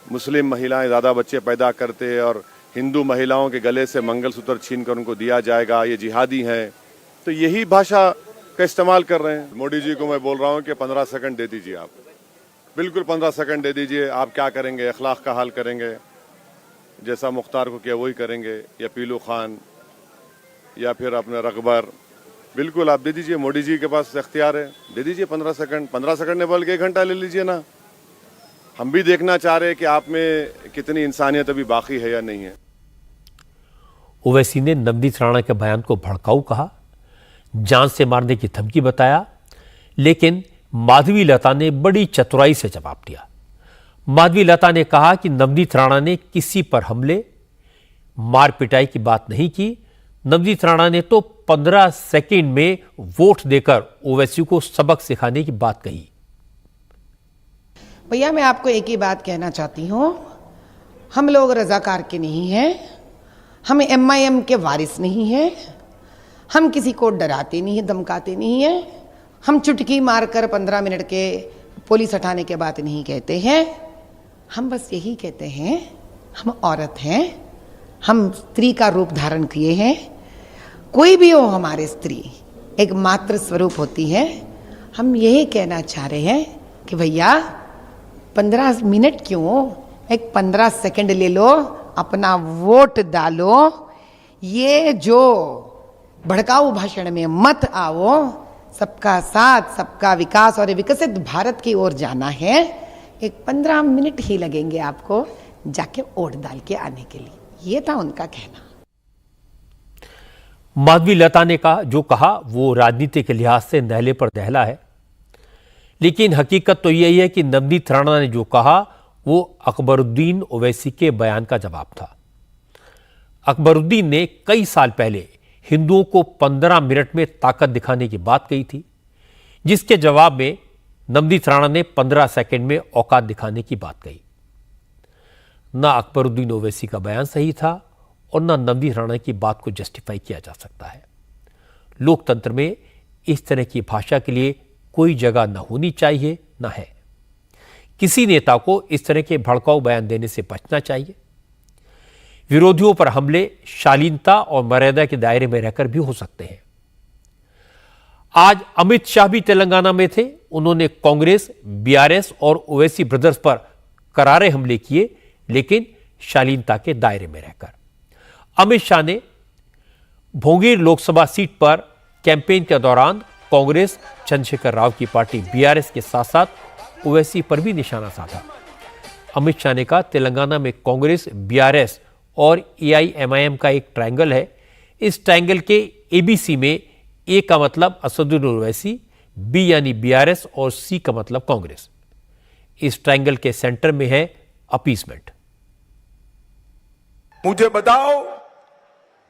मुस्लिम महिलाएं ज़्यादा बच्चे पैदा करते और हिंदू महिलाओं के गले से मंगलसूत्र छीनकर उनको दिया जाएगा, ये जिहादी हैं, तो यही भाषा का इस्तेमाल कर रहे हैं। मोदी जी को मैं बोल रहा हूं कि 15 सेकंड दे दीजिए, आप बिल्कुल 15 सेकंड दे दीजिए। आप क्या करेंगे? अखलाक का हाल करेंगे, जैसा मुख्तार को किया वही करेंगे, या पीलू खान या फिर अपने रकबर, बिल्कुल आप दे दीजिए। मोदी जी के पास इख्तियार है, दे दीजिए 15 सेकंड। 15 सेकंड ने बोल के 1 घंटा ले लीजिए ना। हम भी देखना चाह रहे हैं कि आप में कितनी इंसानियत अभी बाकी है या नहीं है। ओवैसी ने नवनीत राणा के बयान को भड़काऊ कहा, जान से मारने की धमकी बताया, लेकिन माधवी लता ने बड़ी चतुराई से जवाब दिया। माधवी लता ने कहा कि नवनीत राणा ने किसी पर हमले, मार पिटाई की बात नहीं की। नवनीत राणा ने तो 15 सेकंड में वोट देकर ओवैसी को सबक सिखाने की बात कही। भैया, मैं आपको एक ही बात कहना चाहती हूँ, हम लोग रजाकार के नहीं हैं, हम MIM के वारिस नहीं हैं, हम किसी को डराते नहीं हैं, धमकाते नहीं हैं, हम चुटकी मारकर 15 मिनट के पुलिस हटाने के बात नहीं कहते हैं। हम बस यही कहते हैं, हम औरत हैं, हम स्त्री का रूप धारण किए हैं। कोई भी हो हमारे स्त्री एक मात्र स्वरूप होती है। हम यही कहना चाह रहे हैं कि भैया 15 मिनट क्यों, एक 15 सेकंड ले लो, अपना वोट डालो। ये जो भड़काऊ भाषण में मत आओ। सबका साथ, सबका विकास और विकसित भारत की ओर जाना है। एक 15 मिनट ही लगेंगे आपको जाके वोट डाल के आने के लिए। ये था उनका कहना। माधवी लता ने कहा वो राजनीति के लिहाज से नहले पर दहला है, लेकिन हकीकत तो यही है कि नवनीत राणा ने जो कहा वो अकबरुद्दीन ओवैसी के बयान का जवाब था। अकबरुद्दीन ने कई साल पहले हिंदुओं को 15 मिनट में ताकत दिखाने की बात कही थी, जिसके जवाब में नवनीत राणा ने 15 सेकंड में औकात दिखाने की बात कही। ना अकबरुद्दीन ओवैसी का बयान सही था और ना नवनीत राणा की बात को जस्टिफाई किया जा सकता है। लोकतंत्र में इस तरह की भाषा के लिए कोई जगह न होनी चाहिए, न है। किसी नेता को इस तरह के भड़काऊ बयान देने से बचना चाहिए। विरोधियों पर हमले शालीनता और मर्यादा के दायरे में रहकर भी हो सकते हैं। आज अमित शाह भी तेलंगाना में थे। उन्होंने कांग्रेस, बीआरएस और ओवैसी ब्रदर्स पर करारे हमले किए, लेकिन शालीनता के दायरे में रहकर। अमित शाह ने भोंगीर लोकसभा सीट पर कैंपेन के दौरान कांग्रेस, चंद्रशेखर राव की पार्टी बीआरएस के साथ साथ ओवैसी पर भी निशाना साधा। अमित शाह ने कहा, तेलंगाना में कांग्रेस, बीआरएस और एआईएमआईएम का एक ट्रायंगल है। इस ट्रायंगल के एबीसी में ए का मतलब असदुद्दीन ओवैसी, बी यानी बीआरएस और सी का मतलब कांग्रेस। इस ट्रायंगल के सेंटर में है अपीसमेंट। मुझे बताओ,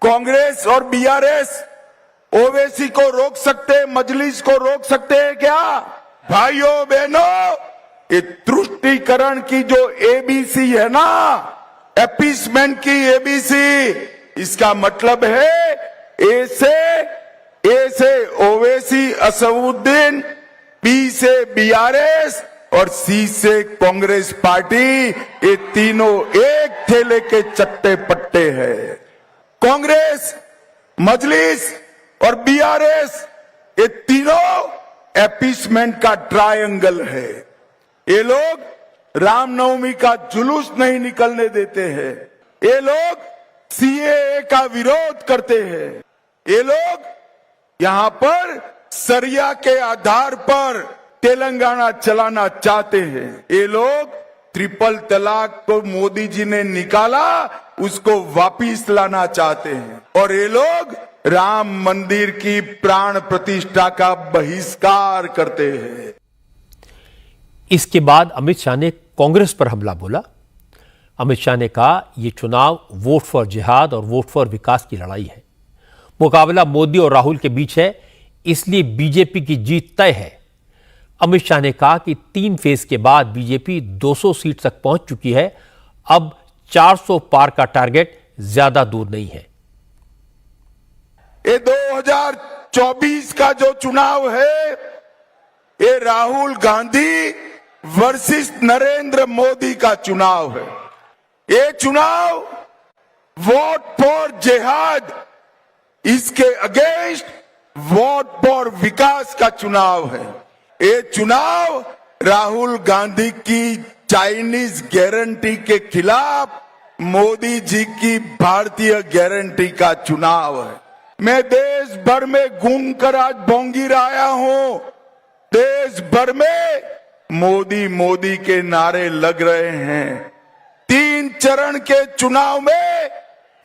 कांग्रेस और बीआरएस ओवैसी को रोक सकते, मजलिस को रोक सकते हैं क्या? भाइयों बहनों, ये तुष्टीकरण की जो एबीसी है ना, अपीसमेंट की एबीसी, इसका मतलब है ए से ओवैसी असदुद्दीन, बी से बीआरएस और सी से कांग्रेस पार्टी, ये तीनों एक ठेले के चट्टे पट्टे हैं। कांग्रेस, मजलिस और बीआरएस, ये तीनों अपीसमेंट का ट्रायंगल है। ये लोग रामनवमी का जुलूस नहीं निकलने देते हैं, ये लोग सीएए का विरोध करते हैं, ये लोग यहां पर सरिया के आधार पर तेलंगाना चलाना चाहते हैं। ये लोग ट्रिपल तलाक को मोदी जी ने निकाला, उसको वापिस लाना चाहते हैं। और ये लोग राम मंदिर की प्राण प्रतिष्ठा का बहिष्कार करते हैं। इसके बाद अमित शाह ने कांग्रेस पर हमला बोला। अमित शाह ने कहा, यह चुनाव वोट फॉर जिहाद और वोट फॉर विकास की लड़ाई है। मुकाबला मोदी और राहुल के बीच है, इसलिए बीजेपी की जीत तय है। अमित शाह ने कहा कि 3 फेज के बाद बीजेपी 200 सीट तक पहुंच चुकी है, अब 400 पार का टारगेट ज्यादा दूर नहीं है। ये 2024 का जो चुनाव है, ये राहुल गांधी वर्सेस नरेंद्र मोदी का चुनाव है। ये चुनाव वोट फॉर जिहाद, इसके अगेंस्ट वोट फॉर विकास का चुनाव है। ये चुनाव राहुल गांधी की चाइनीज गारंटी के खिलाफ मोदी जी की भारतीय गारंटी का चुनाव है। मैं देश भर में घूमकर आज भोंगी आया हूं। देश भर में मोदी मोदी के नारे लग रहे हैं। 3 चरण के चुनाव में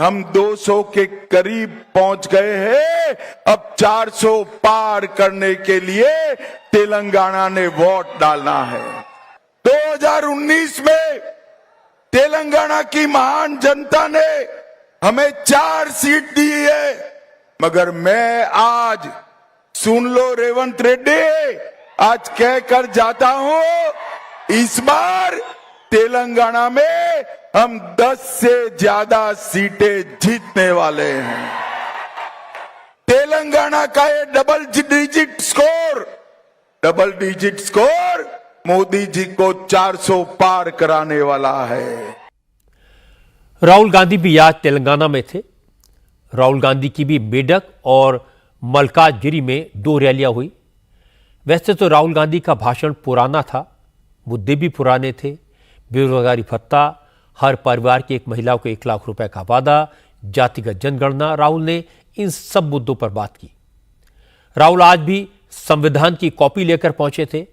हम 200 के करीब पहुंच गए हैं। अब 400 पार करने के लिए तेलंगाना ने वोट डालना है। 2019 में तेलंगाना की महान जनता ने हमें 4 सीट दी है, मगर मैं आज, सुन लो रेवंत रेड्डी, आज कहकर जाता हूं, इस बार तेलंगाना में हम 10 से ज्यादा सीटें जीतने वाले हैं। तेलंगाना का ये double digit score Modi ji को 400 पार कराने वाला है। राहुल गांधी भी आज तेलंगाना में थे। राहुल गांधी की भी मेडक और मलकाजगिरी में 2 रैलियां हुई। वैसे तो राहुल गांधी का भाषण पुराना था, मुद्दे भी पुराने थे। बेरोजगारी भत्ता, हर परिवार की एक महिला को 1 लाख रुपए का वादा, जातिगत जनगणना, राहुल ने इन सब मुद्दों पर बात की। राहुल आज भी संविधान की कॉपी लेकर पहुंचे थे।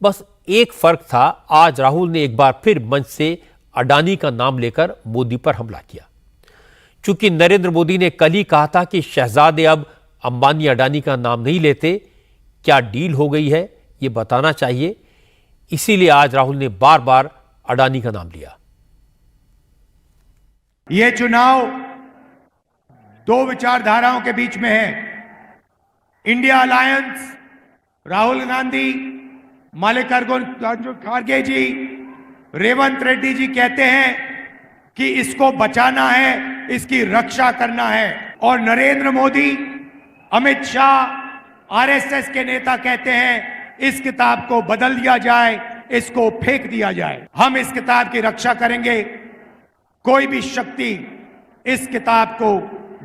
बस एक फर्क था, आज राहुल ने एक बार फिर मंच से अडानी का नाम लेकर मोदी पर हमला किया। चूंकि नरेंद्र मोदी ने कल ही कहा था कि शहजादे अब अंबानी अडानी का नाम नहीं लेते, क्या डील हो गई है ये बताना चाहिए, इसीलिए आज राहुल ने बार बार अडानी का नाम लिया। यह चुनाव 2 विचारधाराओं के बीच में है। इंडिया अलायंस, राहुल गांधी, मल्लिकार्जुन खड़गे जी, रेवंत रेड्डी जी कहते हैं कि इसको बचाना है, इसकी रक्षा करना है, और नरेंद्र मोदी, अमित शाह, आरएसएस के नेता कहते हैं इस किताब को बदल दिया जाए, इसको फेंक दिया जाए। हम इस किताब की रक्षा करेंगे। कोई भी शक्ति इस किताब को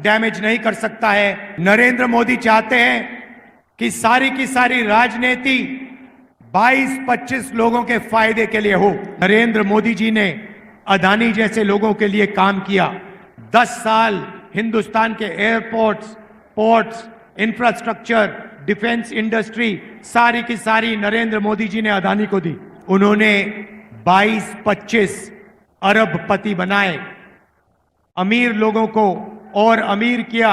डैमेज नहीं कर सकता है। नरेंद्र मोदी चाहते हैं कि सारी की सारी राजनीति 22-25 लोगों के फायदे के लिए हो। नरेंद्र मोदी जी ने अदानी जैसे लोगों के लिए काम किया। 10 साल हिंदुस्तान के airports, ports, infrastructure, defence industry सारी की सारी नरेंद्र मोदी जी ने अदानी को दी। उन्होंने 22-25 अरबपति बनाए, अमीर लोगों को और अमीर किया।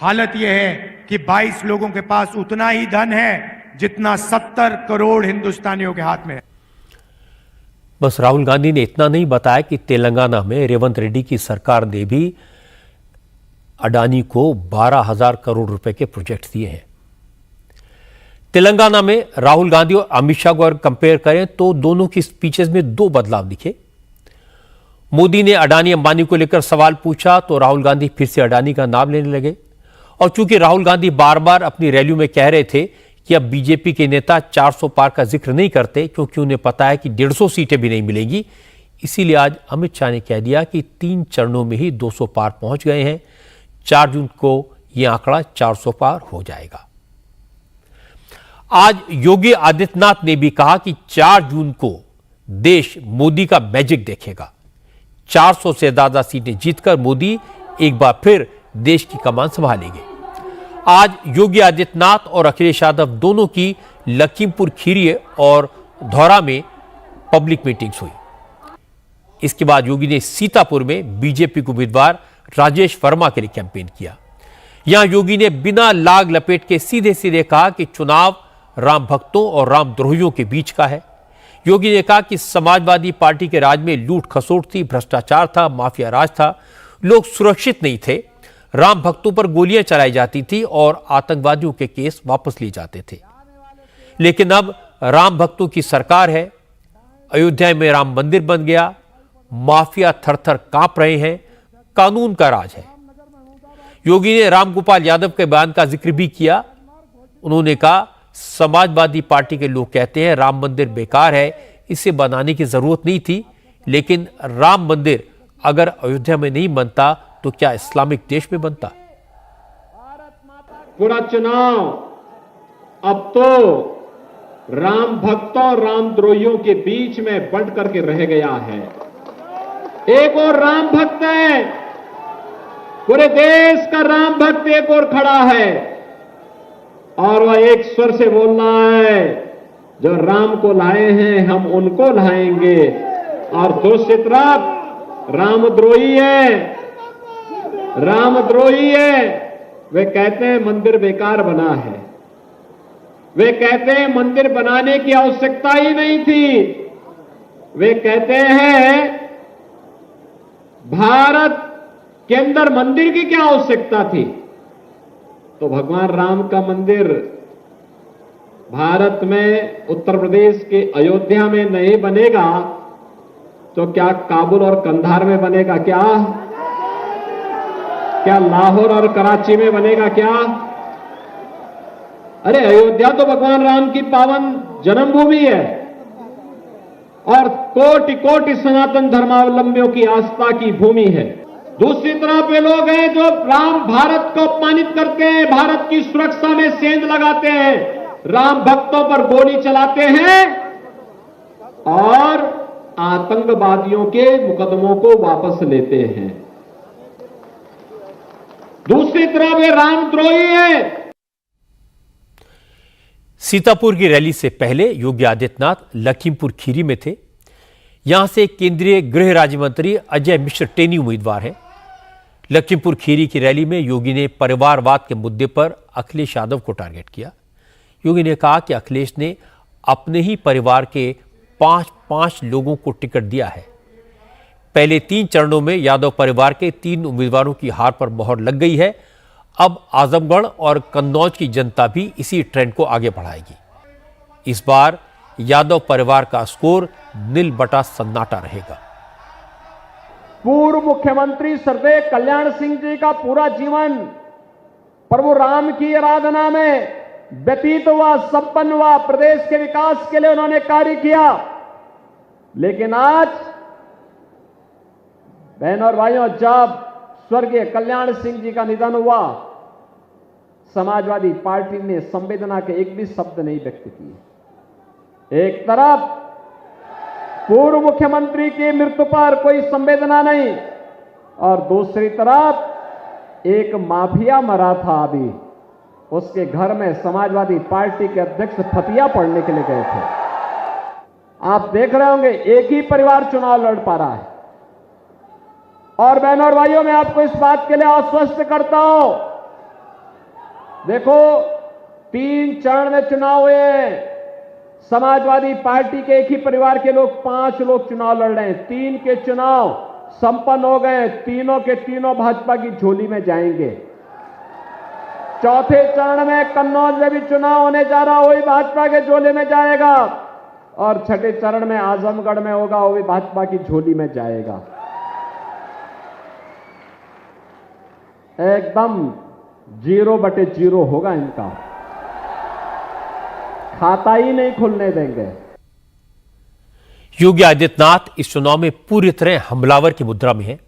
हालत यह है कि 22 लोगों के पास उतना ही धन है जितना 70 करोड़ हिंदुस्तानियों के हाथ में है। बस राहुल गांधी ने इतना नहीं बताया कि तेलंगाना में रेवंत रेड्डी की सरकार ने भी अडानी को 12,000 करोड़ रुपए के प्रोजेक्ट दिए हैं। तेलंगाना में राहुल गांधी और अमित शाह को अगर कंपेयर करें तो दोनों की स्पीचेस में दो बदलाव दिखे। मोदी ने अडानी अंबानी को लेकर सवाल पूछा तो राहुल गांधी फिर से अडानी का नाम लेने लगे। और चूंकि राहुल गांधी बार बार अपनी रैलियों में कह रहे थे कि अब बीजेपी के नेता 400 पार का जिक्र नहीं करते क्योंकि उन्हें पता है कि 150 सीटें भी नहीं मिलेंगी, इसीलिए आज अमित शाह ने कह दिया कि 3 चरणों में ही 200 पार पहुंच गए हैं। 4 जून को यह आंकड़ा 400 पार हो जाएगा। आज योगी आदित्यनाथ ने भी कहा कि 4 जून को देश मोदी का मैजिक देखेगा। 400 से ज्यादा सीटें जीतकर मोदी एक बार फिर देश की कमान संभालेंगे। आज योगी आदित्यनाथ और अखिलेश यादव दोनों की लखीमपुर खीरी और धौरा में पब्लिक मीटिंग्स हुई। इसके बाद योगी ने सीतापुर में बीजेपी के उम्मीदवार राजेश वर्मा के लिए कैंपेन किया। यहां योगी ने बिना लाग लपेट के सीधे सीधे कहा कि चुनाव राम भक्तों और रामद्रोहियों के बीच का है। योगी ने कहा कि समाजवादी पार्टी के राज में लूट खसोट थी, भ्रष्टाचार था, माफिया राज था, लोग सुरक्षित नहीं थे, राम भक्तों पर गोलियां चलाई जाती थी और आतंकवादियों के केस वापस लिए जाते थे। लेकिन अब राम भक्तों की सरकार है, अयोध्या में राम मंदिर बन गया, माफिया थर थर कांप रहे हैं, कानून का राज है। योगी ने रामगोपाल यादव के बयान का जिक्र भी किया। उन्होंने कहा समाजवादी पार्टी के लोग कहते हैं राम मंदिर बेकार है, इसे बनाने की जरूरत नहीं थी, लेकिन राम मंदिर अगर अयोध्या में नहीं बनता तो क्या इस्लामिक देश में बनता? पूरा चुनाव अब तो राम भक्तों और रामद्रोहियों के बीच में बंट करके रह गया है। एक और राम भक्त है, पूरे देश का राम भक्त एक और खड़ा है और वह एक स्वर से बोल रहा है जो राम को लाए हैं हम उनको लाएंगे, और दूसरी तरफ रामद्रोही है, रामद्रोही है। वे कहते हैं मंदिर बेकार बना है, वे कहते हैं मंदिर बनाने की आवश्यकता ही नहीं थी, वे कहते हैं भारत के अंदर मंदिर की क्या आवश्यकता थी। तो भगवान राम का मंदिर भारत में उत्तर प्रदेश के अयोध्या में नहीं बनेगा तो क्या काबुल और कंधार में बनेगा? क्या लाहौर और कराची में बनेगा? क्या अरे अयोध्या तो भगवान राम की पावन जन्मभूमि है और कोटि कोटि सनातन धर्मावलंबियों की आस्था की भूमि है। दूसरी तरफ वे लोग हैं जो राम भारत को अपमानित करते हैं, भारत की सुरक्षा में सेंध लगाते हैं, राम भक्तों पर गोली चलाते हैं और आतंकवादियों के मुकदमों को वापस लेते हैं। दूसरी तरफ वे रामद्रोही हैं। सीतापुर की रैली से पहले योगी आदित्यनाथ लखीमपुर खीरी में थे। यहां से केंद्रीय गृह राज्य मंत्री अजय मिश्र टेनी उम्मीदवार हैं। लखीमपुर खीरी की रैली में योगी ने परिवारवाद के मुद्दे पर अखिलेश यादव को टारगेट किया। योगी ने कहा कि अखिलेश ने अपने ही परिवार के 5 लोगों को टिकट दिया है। पहले 3 चरणों में यादव परिवार के 3 उम्मीदवारों की हार पर मोहर लग गई है। अब आजमगढ़ और कन्नौज की जनता भी इसी ट्रेंड को आगे बढ़ाएगी। इस बार यादव परिवार का स्कोर नील बटा सन्नाटा रहेगा। पूर्व मुख्यमंत्री स्वर्गीय कल्याण सिंह जी का पूरा जीवन प्रभु राम की आराधना में व्यतीत हुआ, संपन्न हुआ, प्रदेश के विकास के लिए उन्होंने कार्य किया। लेकिन आज बहनों और भाइयों, जब स्वर्गीय कल्याण सिंह जी का निधन हुआ, समाजवादी पार्टी ने संवेदना के एक भी शब्द नहीं व्यक्त किए। एक तरफ पूर्व मुख्यमंत्री की मृत्यु पर कोई संवेदना नहीं और दूसरी तरफ एक माफिया मरा था, अभी उसके घर में समाजवादी पार्टी के अध्यक्ष फतिया पढ़ने के लिए गए थे। आप देख रहे होंगे एक ही परिवार चुनाव लड़ पा रहा है। और बहनों और भाइयों, मैं आपको इस बात के लिए आश्वस्त करता हूं, देखो 3 चरण में चुनाव हुए हैं, समाजवादी पार्टी के एक ही परिवार के लोग 5 लोग चुनाव लड़ रहे हैं। 3 के चुनाव संपन्न हो गए, तीनों के तीनों भाजपा की झोली में जाएंगे। चौथे चरण में कन्नौज में भी चुनाव होने जा रहा, वही भाजपा के झोली में जाएगा, और छठे चरण में आजमगढ़ में होगा, वो भी भाजपा की झोली में जाएगा। एकदम 0/0 होगा इनका, खाता ही नहीं खुलने देंगे। योगी आदित्यनाथ इस चुनाव में पूरी तरह हमलावर की मुद्रा में हैं,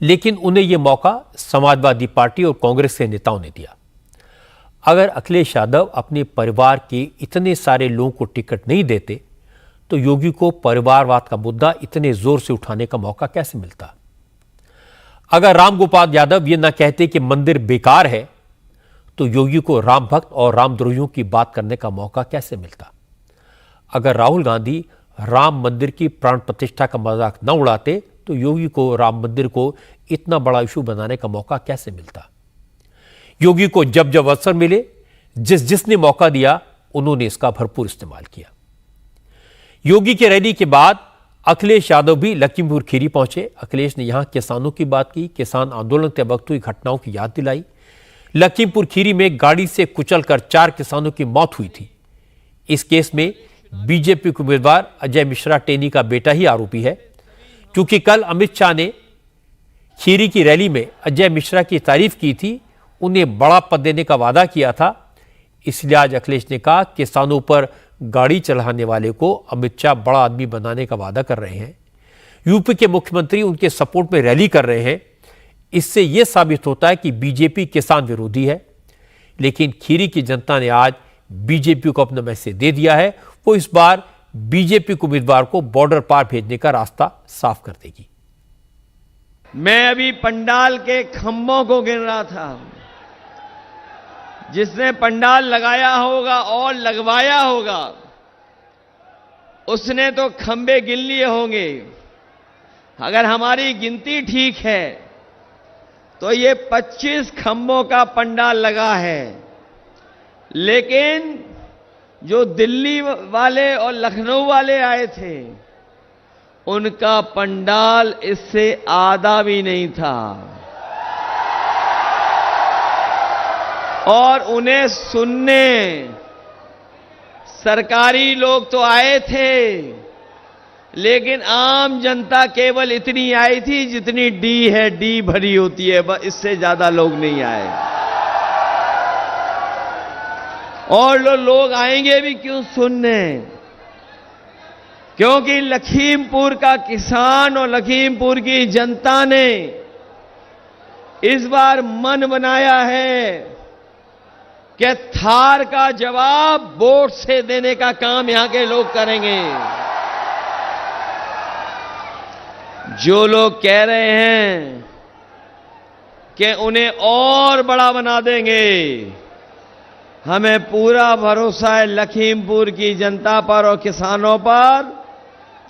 लेकिन उन्हें यह मौका समाजवादी पार्टी और कांग्रेस के नेताओं ने दिया। अगर अखिलेश यादव अपने परिवार के इतने सारे लोगों को टिकट नहीं देते तो योगी को परिवारवाद का मुद्दा इतने जोर से उठाने का मौका कैसे मिलता? अगर रामगोपाल यादव ये न कहते कि मंदिर बेकार है तो योगी को राम भक्त और रामद्रोहियों की बात करने का मौका कैसे मिलता? अगर राहुल गांधी राम मंदिर की प्राण प्रतिष्ठा का मजाक न उड़ाते तो योगी को राम मंदिर को इतना बड़ा इशू बनाने का मौका कैसे मिलता? योगी को जब जब अवसर मिले, जिसने मौका दिया, उन्होंने इसका भरपूर इस्तेमाल किया। योगी की रैली के बाद अखिलेश यादव भी लखीमपुर खीरी पहुंचे। अखिलेश ने यहां किसानों की बात की, किसान आंदोलन के वक्त हुई घटनाओं की याद दिलाई। लखीमपुर खीरी में गाड़ी से कुचलकर 4 किसानों की मौत हुई थी। इस केस में बीजेपी के उम्मीदवार अजय मिश्रा टेनी का बेटा ही आरोपी है। क्योंकि कल अमित शाह ने खीरी की रैली में अजय मिश्रा की तारीफ की थी, उन्हें बड़ा पद देने का वादा किया था, इसलिए आज अखिलेश ने कहा किसानों पर गाड़ी चढ़ाने वाले को अमित शाह बड़ा आदमी बनाने का वादा कर रहे हैं। यूपी के मुख्यमंत्री उनके सपोर्ट में रैली कर रहे हैं। इससे यह साबित होता है कि बीजेपी किसान विरोधी है। लेकिन खीरी की जनता ने आज बीजेपी को अपना मैसेज दे दिया है, वो इस बार बीजेपी के उम्मीदवार को बॉर्डर पार भेजने का रास्ता साफ कर देगी। मैं अभी पंडाल के खंभों को गिन रहा था। जिसने पंडाल लगाया होगा और लगवाया होगा उसने तो खंभे गिन लिए होंगे। अगर हमारी गिनती ठीक है तो ये 25 खंभों का पंडाल लगा है, लेकिन जो दिल्ली वाले और लखनऊ वाले आए थे उनका पंडाल इससे आधा भी नहीं था। और उन्हें सुनने सरकारी लोग तो आए थे, लेकिन आम जनता केवल इतनी आई थी जितनी डी है, डी भरी होती है, बस इससे ज्यादा लोग नहीं आए। और लोग आएंगे भी क्यों सुनने? क्योंकि लखीमपुर का किसान और लखीमपुर की जनता ने इस बार मन बनाया है कि थार का जवाब वोट से देने का काम यहां के लोग करेंगे। जो लोग कह रहे हैं कि उन्हें और बड़ा बना देंगे, हमें पूरा भरोसा है लखीमपुर की जनता पर और किसानों पर,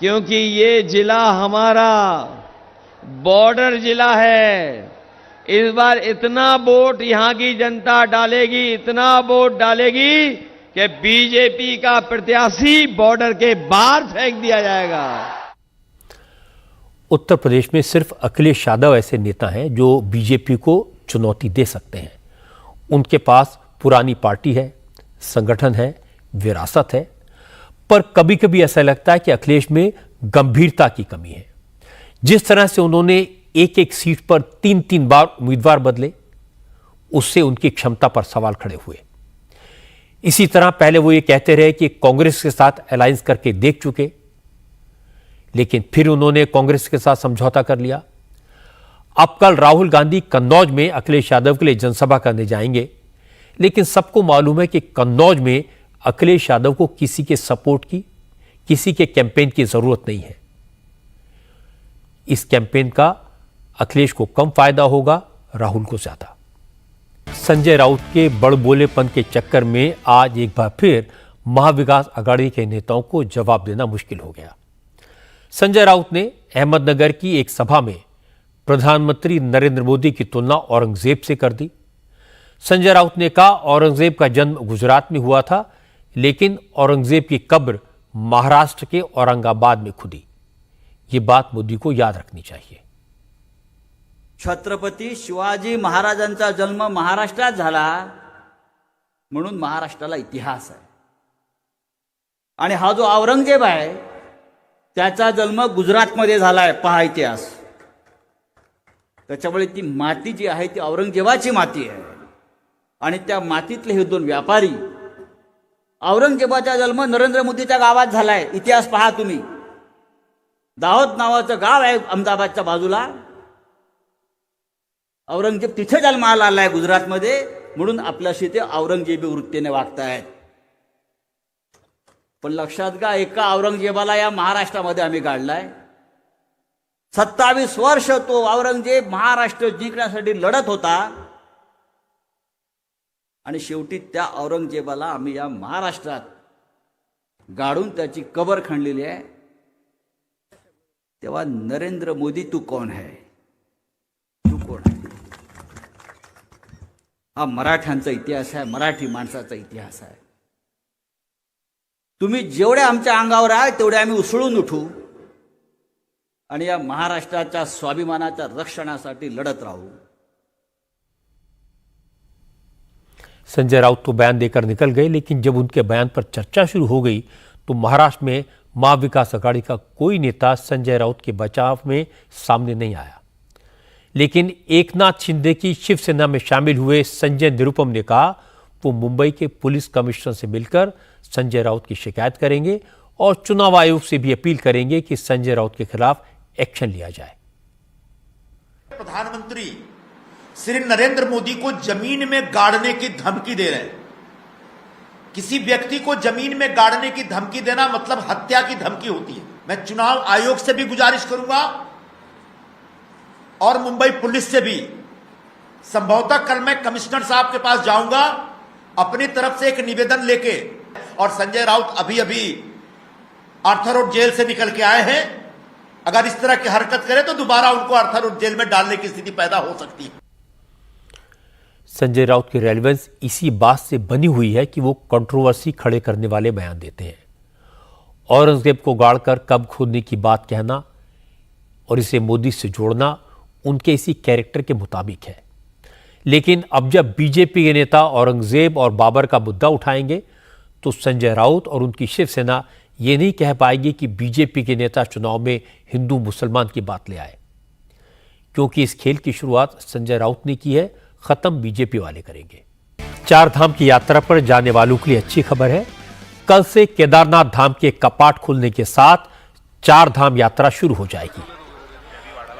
क्योंकि ये जिला हमारा बॉर्डर जिला है। इस बार इतना वोट यहां की जनता डालेगी, इतना वोट डालेगी कि बीजेपी का प्रत्याशी बॉर्डर के बाहर फेंक दिया जाएगा। उत्तर प्रदेश में सिर्फ अखिलेश यादव ऐसे नेता हैं जो बीजेपी को चुनौती दे सकते हैं। उनके पास पुरानी पार्टी है, संगठन है, विरासत है, पर कभी कभी ऐसा लगता है कि अखिलेश में गंभीरता की कमी है। जिस तरह से उन्होंने एक एक सीट पर 3-3 बार उम्मीदवार बदले, उससे उनकी क्षमता पर सवाल खड़े हुए। इसी तरह पहले वो ये कहते रहे कि कांग्रेस के साथ अलायंस करके देख चुके, लेकिन फिर उन्होंने कांग्रेस के साथ समझौता कर लिया। अब कल राहुल गांधी कन्नौज में अखिलेश यादव के लिए जनसभा करने जाएंगे, लेकिन सबको मालूम है कि कन्नौज में अखिलेश यादव को किसी के सपोर्ट की, किसी के कैंपेन की जरूरत नहीं है। इस कैंपेन का अखिलेश को कम फायदा होगा, राहुल को ज्यादा। संजय राउत के बड़बोलेपन के चक्कर में आज एक बार फिर महाविकास अघाड़ी के नेताओं को जवाब देना मुश्किल हो गया। संजय राउत ने अहमदनगर की एक सभा में प्रधानमंत्री नरेंद्र मोदी की तुलना औरंगजेब से कर दी। संजय राउत ने कहा औरंगजेब का जन्म गुजरात में हुआ था, लेकिन औरंगजेब की कब्र महाराष्ट्र के औरंगाबाद में खुदी। ये बात मोदी को याद रखनी चाहिए। छत्रपती शिवाजी महाराजांचा जन्म महाराष्ट्रात झाला म्हणून महाराष्ट्राला इतिहास आहे। आणि हा जो औरंगजेब आहे त्याचा जन्म गुजरातमध्ये झालाय, पहा इतिहास। त्याच्यामुळे ती माती जी आहे ती औरंगजेबाची माती आहे आणि त्या मातीतले हे दोन व्यापारी। औरंगजेबाचा जन्म नरेंद्र मोदीच्या गावात झालाय, इतिहास पहा तुम्ही। दाहोद नावाचं गाव आहे अहमदाबादच्या बाजूला, औरंगजेब तिथे जन्माला आलाय गुजरातमध्ये, म्हणून आपल्याशी ते औरंगजेबी वृत्तीने वागतायत। पण लक्षात घ्या, एका औरंगजेबाला या महाराष्ट्रामध्ये आम्ही काढलाय। 27 वर्ष तो औरंगजेब महाराष्ट्र जिंकण्यासाठी लढत होता आणि शेवटी त्या औरंगजेबाला आम्ही या महाराष्ट्रात गाडून त्याची कबर खणलेली आहे। तेव्हा नरेंद्र मोदी तू कौन है, तू कोण आहे? हा मराठ्यांचा इतिहास आहे, मराठी माणसाचा इतिहास आहे। तुम्ही जेवढे आमच्या अंगावर आहे तेवढे आम्ही उसळून उठू आणि या महाराष्ट्राच्या स्वाभिमानाच्या रक्षणासाठी लढत राहू। संजय राउत तो बयान देकर निकल गए, लेकिन जब उनके बयान पर चर्चा शुरू हो गई तो महाराष्ट्र में महा विकास अघाड़ी का कोई नेता संजय राउत के बचाव में सामने नहीं आया। लेकिन एकनाथ शिंदे की शिवसेना में शामिल हुए संजय निरुपम ने कहा वो मुंबई के पुलिस कमिश्नर से मिलकर संजय राउत की शिकायत करेंगे और चुनाव आयोग से भी अपील करेंगे कि संजय राउत के खिलाफ एक्शन लिया जाए। प्रधानमंत्री श्री नरेंद्र मोदी को जमीन में गाड़ने की धमकी दे रहे हैं। किसी व्यक्ति को जमीन में गाड़ने की धमकी देना मतलब हत्या की धमकी होती है। मैं चुनाव आयोग से भी गुजारिश करूंगा और मुंबई पुलिस से भी, संभवतः कल मैं कमिश्नर साहब के पास जाऊंगा अपनी तरफ से एक निवेदन लेके। और संजय राउत अभी अभी आर्थर रोड जेल से निकल के आए हैं, अगर इस तरह की हरकत करे तो दोबारा उनको आर्थर रोड जेल में डालने की स्थिति पैदा हो सकती है। संजय राउत की रेलेवेंस इसी बात से बनी हुई है कि वो कंट्रोवर्सी खड़े करने वाले बयान देते हैं। औरंगजेब को गाड़कर कब खोदने की बात कहना और इसे मोदी से जोड़ना उनके इसी कैरेक्टर के मुताबिक है। लेकिन अब जब बीजेपी के नेता औरंगजेब और बाबर का मुद्दा उठाएंगे तो संजय राउत और उनकी शिवसेना ये नहीं कह पाएगी कि बीजेपी के नेता चुनाव में हिंदू मुसलमान की बात ले आए, क्योंकि इस खेल की शुरुआत संजय राउत ने की है, खत्म बीजेपी वाले करेंगे। चार धाम की यात्रा पर जाने वालों के लिए अच्छी खबर है। कल से केदारनाथ धाम के कपाट खुलने के साथ चार धाम यात्रा शुरू हो जाएगी।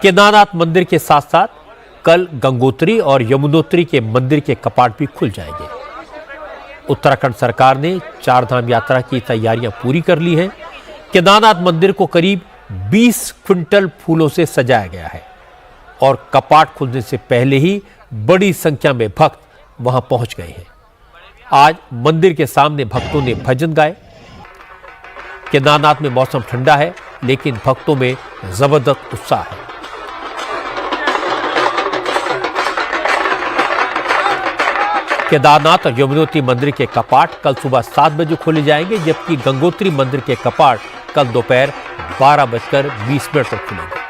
केदारनाथ मंदिर के साथ साथ कल गंगोत्री और यमुनोत्री के मंदिर के कपाट भी खुल जाएंगे। उत्तराखंड सरकार ने चार धाम यात्रा की तैयारियां पूरी कर ली हैं। केदारनाथ मंदिर को करीब 20 क्विंटल फूलों से सजाया गया है और कपाट खुलने से पहले ही बड़ी संख्या में भक्त वहां पहुंच गए हैं। आज मंदिर के सामने भक्तों ने भजन गाए। केदारनाथ में मौसम ठंडा है, लेकिन भक्तों में जबरदस्त उत्साह है। केदारनाथ और यमुनोत्री मंदिर के कपाट कल सुबह 7 बजे खोले जाएंगे, जबकि गंगोत्री मंदिर के कपाट कल दोपहर 12:20 तक खुलेंगे।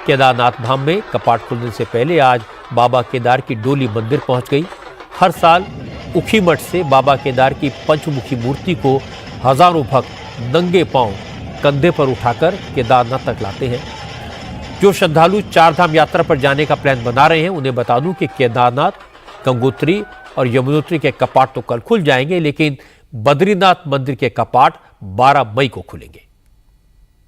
केदारनाथ धाम में कपाट खुलने से पहले आज बाबा केदार की डोली मंदिर पहुंच गई। हर साल उखीमठ से बाबा केदार की पंचमुखी मूर्ति को हजारों भक्त नंगे पांव कंधे पर उठाकर केदारनाथ तक लाते हैं। जो श्रद्धालु चार धाम यात्रा पर जाने का प्लान बना रहे हैं उन्हें बता दूं कि केदारनाथ, गंगोत्री और यमुनोत्री के कपाट तो कल खुल जाएंगे, लेकिन बद्रीनाथ मंदिर के कपाट 12 मई को खुलेंगे।